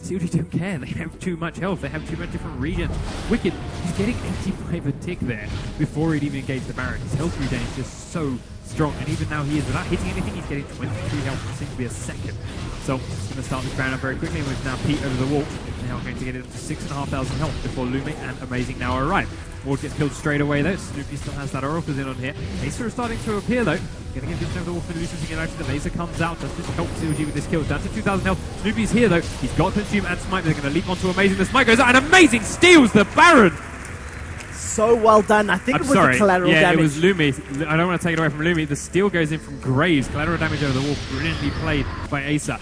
CLG don't care, they have too much health, they have too much different regions. Wicked, he's getting 85 a tick there before he'd even engage the Baron. His health regen is just so strong, and even now he is, without hitting anything, he's getting 23 health, it seems to be a second. So he's going to start this Baron up very quickly, and with now Pete over the wall, now going to get it up to 6,500 health before Lume and Amazing now arrive. Ward gets killed straight away though. Snoopy still has that Oracle's in on here. Acer is starting to appear though. Going to get this over the wall for Lucius again. The laser comes out just to help CLG with this kill. Down to 2,000 health. Snoopy's here though. He's got Consume and Smite. They're going to leap onto Amazing. The Smite goes out and Amazing steals the Baron. So well done. I think it was the collateral damage. It was Lumi. I don't want to take it away from Lumi. The steal goes in from Graves. Collateral damage over the wall. Brilliantly played by Acer.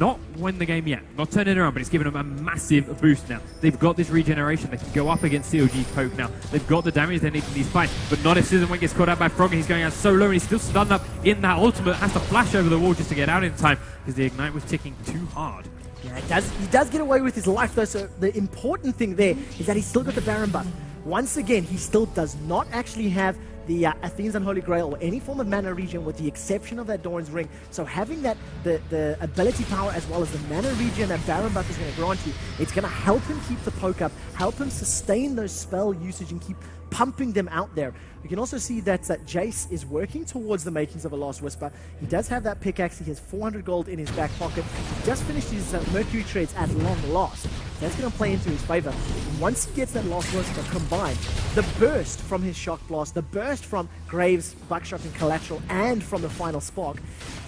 Not win the game yet, not turn it around, but it's given them a massive boost now. They've got this regeneration, they can go up against CLG's poke now. They've got the damage they need in these fights, but not if Citizen gets caught out by Frog, and he's going out so low, and he's still stunned up in that ultimate, has to flash over the wall just to get out in time, because the Ignite was ticking too hard. Yeah, he does get away with his life though, so the important thing there is that he's still got the Baron buff. Once again, he still does not actually have the Athene's Unholy Grail or any form of mana regen, with the exception of that Doran's Ring. So having that, the ability power as well as the mana regen that Baron buff is going to grant you, it's going to help him keep the poke up, help him sustain those spell usage and keep pumping them out there. We can also see that Jace is working towards the makings of a Last Whisper. He does have that pickaxe. He has 400 gold in his back pocket. He just finished his Mercury trades at long last. That's going to play into his favor. Once he gets that Last Whisper combined, the burst from his Shock Blast, the burst from Graves, Buckshot and Collateral, and from the final Spark,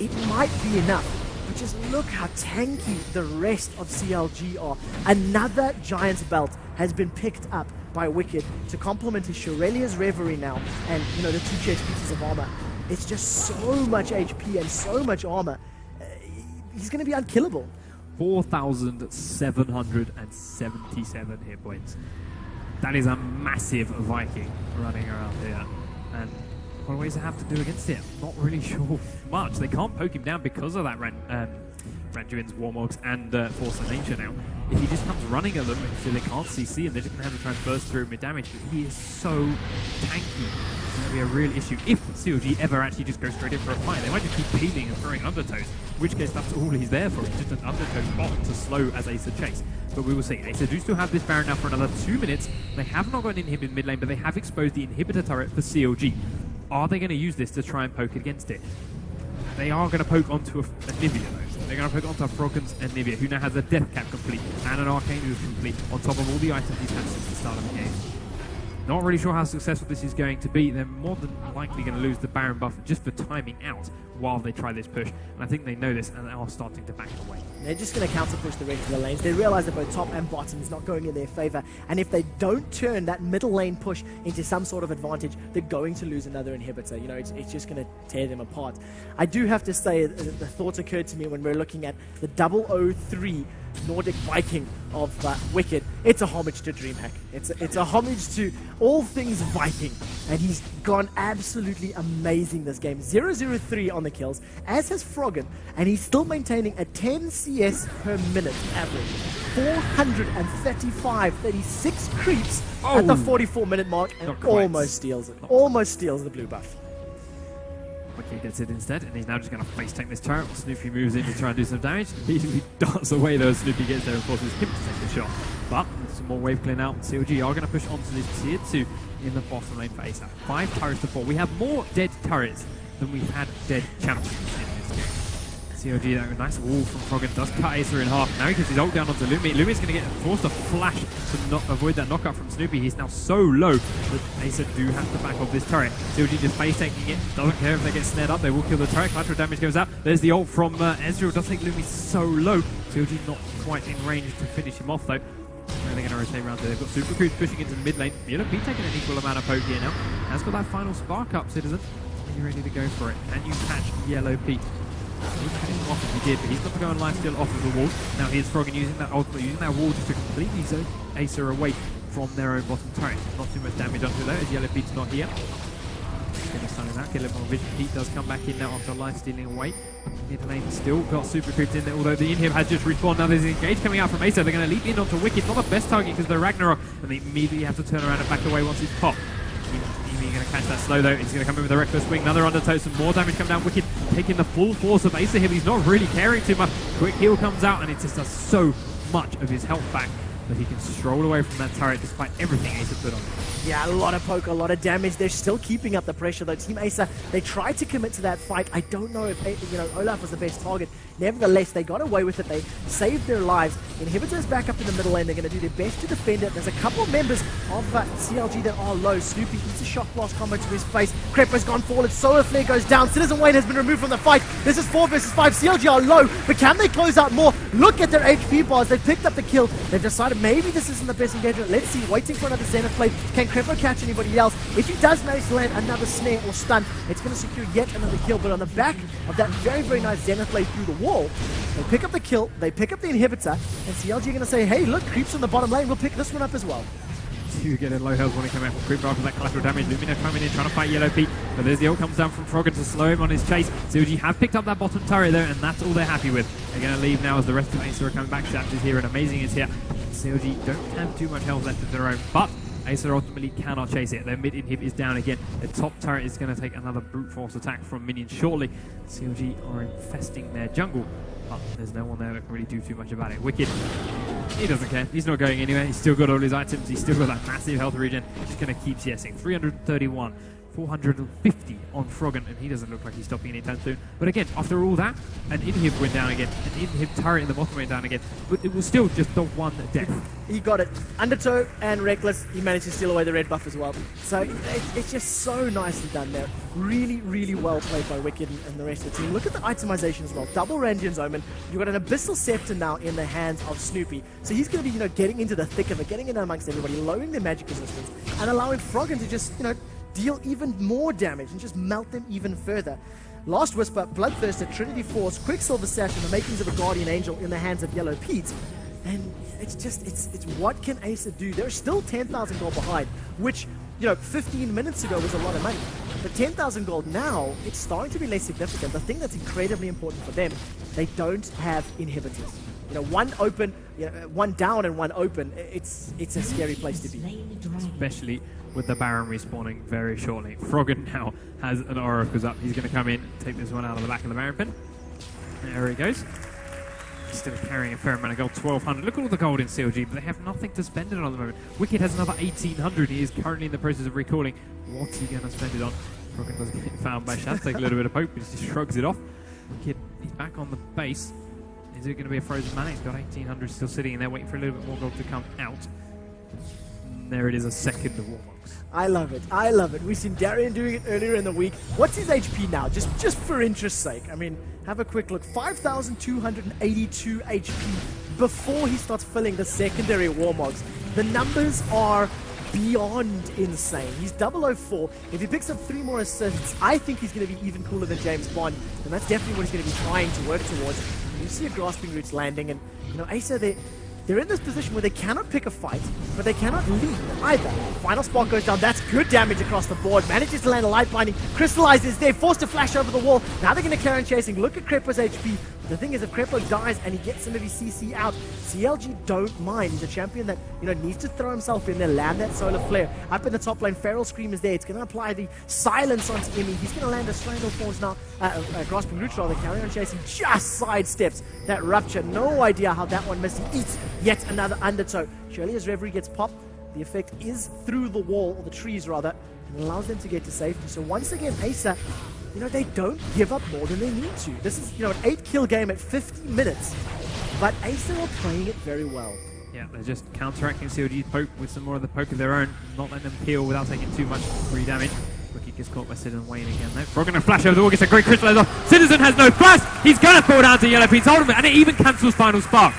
it might be enough. But just look how tanky the rest of CLG are. Another Giant's Belt has been picked up by Wicked to complement his Shirelia's Reverie now, and you know, the 2 chest pieces of armor. It's just so much HP and so much armor. He's going to be unkillable. 4,777 hit points. That is a massive Viking running around here. And what ways they have to do against it? Not really sure much. They can't poke him down because of that Randuin's, Warmogs, and Force of Nature now. If he just comes running at them, so they can't CC him, they're just going to have to try and burst through mid damage. But he is so tanky. It's going to be a real issue if CLG ever actually just goes straight in for a fight. They might just keep peeling and throwing undertows, in which case that's all he's there for. It's just an undertow bot to slow as Acer chase. But we will see. Acer do still have this Baron now for another 2 minutes. They have not got an inhib in mid lane, but they have exposed the inhibitor turret for CLG. Are they going to use this to try and poke against it? They are going to poke onto a Nivea though. They're going to poke onto Froggen's and Nivea, who now has a Death Cap complete and an Arcane Ooze complete on top of all the items he's had since the start of the game. Not really sure how successful this is going to be. They're more than likely going to lose the Baron buff just for timing out while they try this push. And I think they know this and they are starting to back away. They're just going to counter push the rest of the lanes. They realize that both top and bottom is not going in their favor. And if they don't turn that middle lane push into some sort of advantage, they're going to lose another inhibitor. You know, it's just going to tear them apart. I do have to say, the thought occurred to me when we're looking at the 003 Nordic Viking of Wicked. It's a homage to Dreamhack. It's a homage to all things Viking. And he's gone absolutely amazing this game. 003 on the kills, as has Froggen, and he's still maintaining a 10 CS per minute average. 435, 36 creeps at the 44-minute mark, and almost steals it. Almost steals the blue buff. Wicked gets it instead, and he's now just going to face tank this turret. Snoopy moves in to try and do some damage. He darts away though as Snoopy gets there and forces him to take the shot. But some more wave clear now. CLG are going to push onto this tier 2 in the bottom lane for Acer. 5 turrets to 4. We have more dead turrets than we've had dead champions in this game. CLG, that nice wall from Froggen does cut Acer in half. Now he gets his ult down onto Lumi. Lumi's going to get forced to flash to avoid that knockup from Snoopy. He's now so low that Acer do have to back off this turret. CLG just face tanking it. Doesn't care if they get snared up. They will kill the turret. Collateral damage goes out. There's the ult from Ezreal. Does take Lumi so low. CLG not quite in range to finish him off though. And they're going to rotate around there. They've got Super Crews pushing into the mid lane. Yellow P taking an equal amount of poke here now. Has got that final spark up, Citizen. Are you ready to go for it? Can you catch Yellow P? He's cutting him off if he did, but he's got to go and lifesteal off of the wall. Now here's Froggen using that ultimate, using that wall just to completely zone Acer away from their own bottom turret. Not too much damage onto that as Yellow Pete's not here. Gonna stun him out, get a little more vision. Pete does come back in now after lifestealing away. Mid lane still got Super Creeps in there, although the inhib has just respawned. Now there's an engage coming out from Acer. They're going to leap in onto Wicked. Not the best target because they're Ragnarok, and they immediately have to turn around and back away once he's popped. He's going to catch that slow though. He's going to come in with a reckless swing. Another undertow, some more damage come down. Wicked taking the full force of Acer here. He's not really caring too much. Quick heal comes out and it just does so much of his health back that he can stroll away from that turret despite everything Acer put on him. Yeah, a lot of poke, a lot of damage. They're still keeping up the pressure though. Team Acer, they tried to commit to that fight. I don't know if Olaf was the best target. Nevertheless, they got away with it. They saved their lives. Inhibitors back up in the middle lane. They're going to do their best to defend it. There's a couple of members of CLG that are low. Snoopy eats a shock blast combo to his face. Creeper's gone forward. Solar Flare goes down. Citizen Wayne has been removed from the fight. This is 4 versus 5. CLG are low, but can they close out more? Look at their HP bars. They've picked up the kill. They've decided maybe this isn't the best engagement. Let's see. Waiting for another Zenith Blade. Can Creeper catch anybody else? If he does manage to land another snare or stun, it's going to secure yet another kill. But on the back of that very, very nice Zenith Blade through the wall, they pick up the kill, they pick up the inhibitor, and CLG are going to say, hey, look, Creeps on the bottom lane, we'll pick this one up as well. You get a low health when he comes out from Creeper after that collateral damage. Lumina coming in, trying to fight Yellow Pete, but there's the ult comes down from Froggen to slow him on his chase. CLG have picked up that bottom turret though, and that's all they're happy with. They're going to leave now as the rest of Acer are coming back. Shaft is here and Amazing is here. CLG don't have too much health left of their own, but Acer ultimately cannot chase it. Their mid inhib is down again. The top turret is going to take another brute force attack from minions shortly. CLG are infesting their jungle, but there's no one there that can really do too much about it. Wicked, he doesn't care. He's not going anywhere. He's still got all his items. He's still got that massive health regen. He's just going to keep CSing. 331. 450 on Froggen, and he doesn't look like he's stopping anytime soon. But again, after all that, an inhib went down again. An inhib turret in the bottom went down again. But it was still just the one death. He got it. Undertow and Reckless, he managed to steal away the red buff as well. So it's just so nicely done there. Really, really well played by Wicked and the rest of the team. Look at the itemization as well. Double Randian's Omen. You've got an Abyssal Scepter now in the hands of Snoopy. So he's going to be, getting into the thick of it, getting in amongst everybody, lowering their magic resistance, and allowing Froggen to just, deal even more damage and just melt them even further. Last Whisper, Bloodthirster, Trinity Force, Quicksilver Sash, and the makings of a Guardian Angel in the hands of Yellow Pete. And it's what can Acer do? They're still 10,000 gold behind, which 15 minutes ago was a lot of money. But 10,000 gold now, it's starting to be less significant. The thing that's incredibly important for them, they don't have inhibitors. One open, one down and one open, it's a scary place to be. Especially with the Baron respawning very shortly. Froggen now has an Oracle's up. He's going to come in, take this one out of the back of the Baron pin. There he goes. Still carrying a fair amount of gold, 1,200. Look at all the gold in CLG, but they have nothing to spend it on at the moment. Wicked has another 1,800. He is currently in the process of recalling. What's he going to spend it on? Froggen doesn't get found by Shaz. Take a little bit of hope, but he just shrugs it off. Wicked, he's back on the base. Is it going to be a frozen mana? He's got 1,800 still sitting in there, waiting for a little bit more gold to come out. And there it is, a second of Warbox. I love it. I love it. We've seen Darian doing it earlier in the week. What's his HP now? Just for interest's sake. I mean, have a quick look. 5,282 HP before he starts filling the secondary Warmogs. The numbers are beyond insane. He's 004. If he picks up 3 more assists, I think he's going to be even cooler than James Bond. And that's definitely what he's going to be trying to work towards. You see a Grasping Roots landing, and Acer, they're in this position where they cannot pick a fight, but they cannot lead either. Final Spark goes down. That's good damage across the board. Manages to land a Light Binding. Crystallizes there. Forced to flash over the wall. Now they're going to carry on chasing. Look at Krepo's HP. The thing is, if Krepo dies and he gets some of his CC out, CLG don't mind. He's a champion that needs to throw himself in there, land that solar flare. Up in the top lane, Feral Scream is there. It's going to apply the silence onto Emmy. He's going to land a Strangle Thorns now. Grasping Roots rather, carry on chasing. Just sidesteps that rupture. No idea how that one missed. He eats yet another undertow. Surely as Reverie gets popped, the effect is through the wall, or the trees rather, and allows them to get to safety. So once again, Acer, they don't give up more than they need to. This is, an 8-kill game at 50 minutes, but Acer are playing it very well. Yeah, they're just counteracting CLG's poke with some more of the poke of their own, not letting them peel without taking too much free damage. Wicked gets caught by Citizen Wayne again though. Frog gonna flash over the wall, gets a great crystallizer. Citizen has no flash! He's gonna fall down to Yellow Pete's ultimate, and it even cancels Final Spark.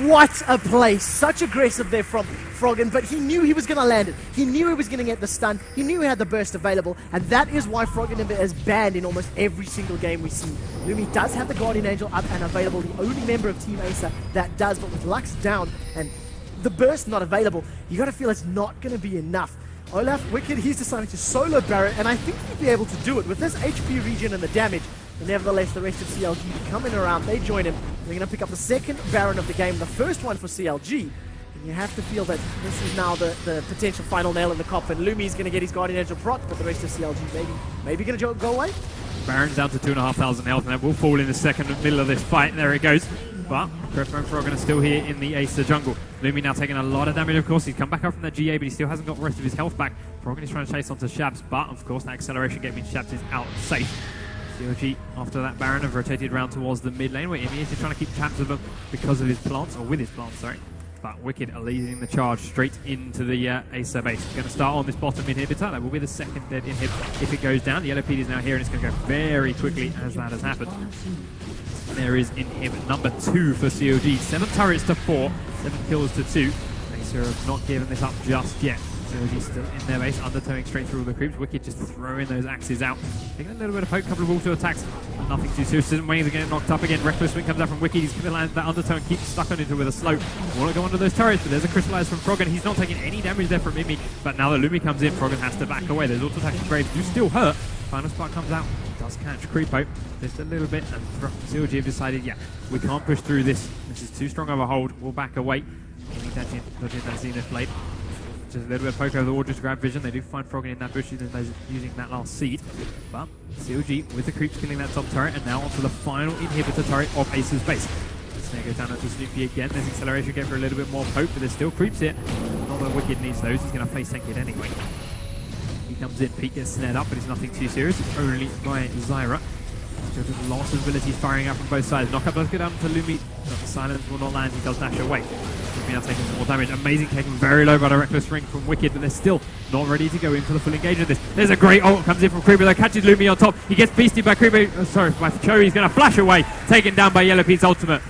What a play. Such aggressive there from Froggen, but he knew he was going to land it. He knew he was going to get the stun. He knew he had the burst available, and that is why Froggen is banned in almost every single game we see. Lumi does have the Guardian Angel up and available, the only member of Team Acer that does, but with Lux down and the burst not available, you got to feel it's not going to be enough. Olaf, Wicked, he's deciding to solo Barret, and I think he'd be able to do it with this HP regen and the damage. But nevertheless, the rest of CLG coming around, they join him. They're going to pick up the second Baron of the game, the first one for CLG. And you have to feel that this is now the potential final nail in the coffin. Lumi's going to get his Guardian Angel proc, but the rest of CLG maybe going to go away. Baron's down to 2,500 health, and that will fall in the second middle of this fight. There it goes. But Krepo and Froggen are still here in the Acer jungle. Lumi now taking a lot of damage, of course. He's come back up from that GA, but he still hasn't got the rest of his health back. Froggen is trying to chase onto Shabs, but of course that acceleration game means Shabs is out safe. CLG, after that Baron, have rotated round towards the mid lane, where Emmy is trying to keep tabs of them because of his plants, or with his plants, sorry. But Wicked are leading the charge straight into the Acer base. Going to start on this bottom inhibitor. That will be the second dead inhib if it goes down. The Yellow Pete is now here, and it's going to go very quickly as that has happened. There is inhib number 2 for CLG. 7 turrets to 4, 7 kills to 2. Acer have not given this up just yet. CLG still in their base, undertowing straight through all the creeps. Wicked just throwing those axes out. Taking a little bit of poke, couple of auto attacks. Nothing too serious. Citizen Wayne is getting knocked up again. Reckless Swing comes out from Wicked. He's going to land that undertow and keep stuck on into with a slow. Want to go under those turrets, but there's a crystallize from Froggen. He's not taking any damage there from Mimi. But now that Lumi comes in, Froggen has to back away. Those auto attacks from Graves do still hurt. Final Spark comes out. Does catch Creepo just a little bit, and CLG have decided, yeah, we can't push through this. This is too strong of a hold. We'll back away. Dodging that Zenith blade. Just a little bit of poke over the wall just to grab vision. They do find Froggen in that bush using that last seed. But CLG with the creeps killing that top turret, and now onto the final inhibitor turret of Acer's base. Snare goes down onto Snoopy again. There's acceleration again for a little bit more poke, but there's still creeps here. Not that Wicked needs those. He's going to face tank it anyway. He comes in, Pete gets snared up, but it's nothing too serious. It's only by Zyra. Still just lots of abilities firing out from both sides. Knockup does go down to Lumi, but the silence will not land. He does dash away. Lumi now taking some more damage. Amazing, taking very low by the Reckless Ring from Wicked, but they're still not ready to go in for the full engage of this. There's a great ult, comes in from Creeper, that catches Lumi on top. He gets beasted by Creeper, by Cho. He's going to flash away, taken down by Yellow Pete's ultimate.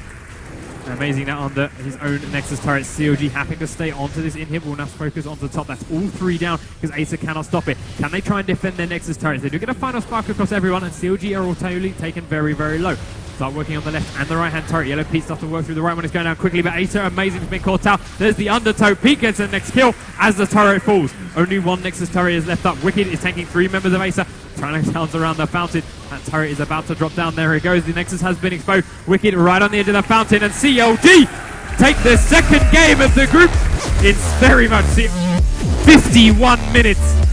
Amazing now under his own Nexus turret. CLG having to stay onto this inhib. Will now focus onto the top. That's all 3 down because Acer cannot stop it. Can they try and defend their Nexus turrets? They do get a final spark across everyone, and CLG are all totally taken very, very low. Start working on the left and the right-hand turret. Yellow Pete starts to work through the right one. It's going down quickly, but Acer, amazing for being caught out. There's the undertow. Pete gets the next kill as the turret falls. Only one Nexus turret is left up. Wicked is tanking 3 members of Acer. Trying to bounce around the fountain. That turret is about to drop down. There it goes. The Nexus has been exposed. Wicked right on the edge of the fountain. And CLG take the second game of the group. It's very much 51 minutes.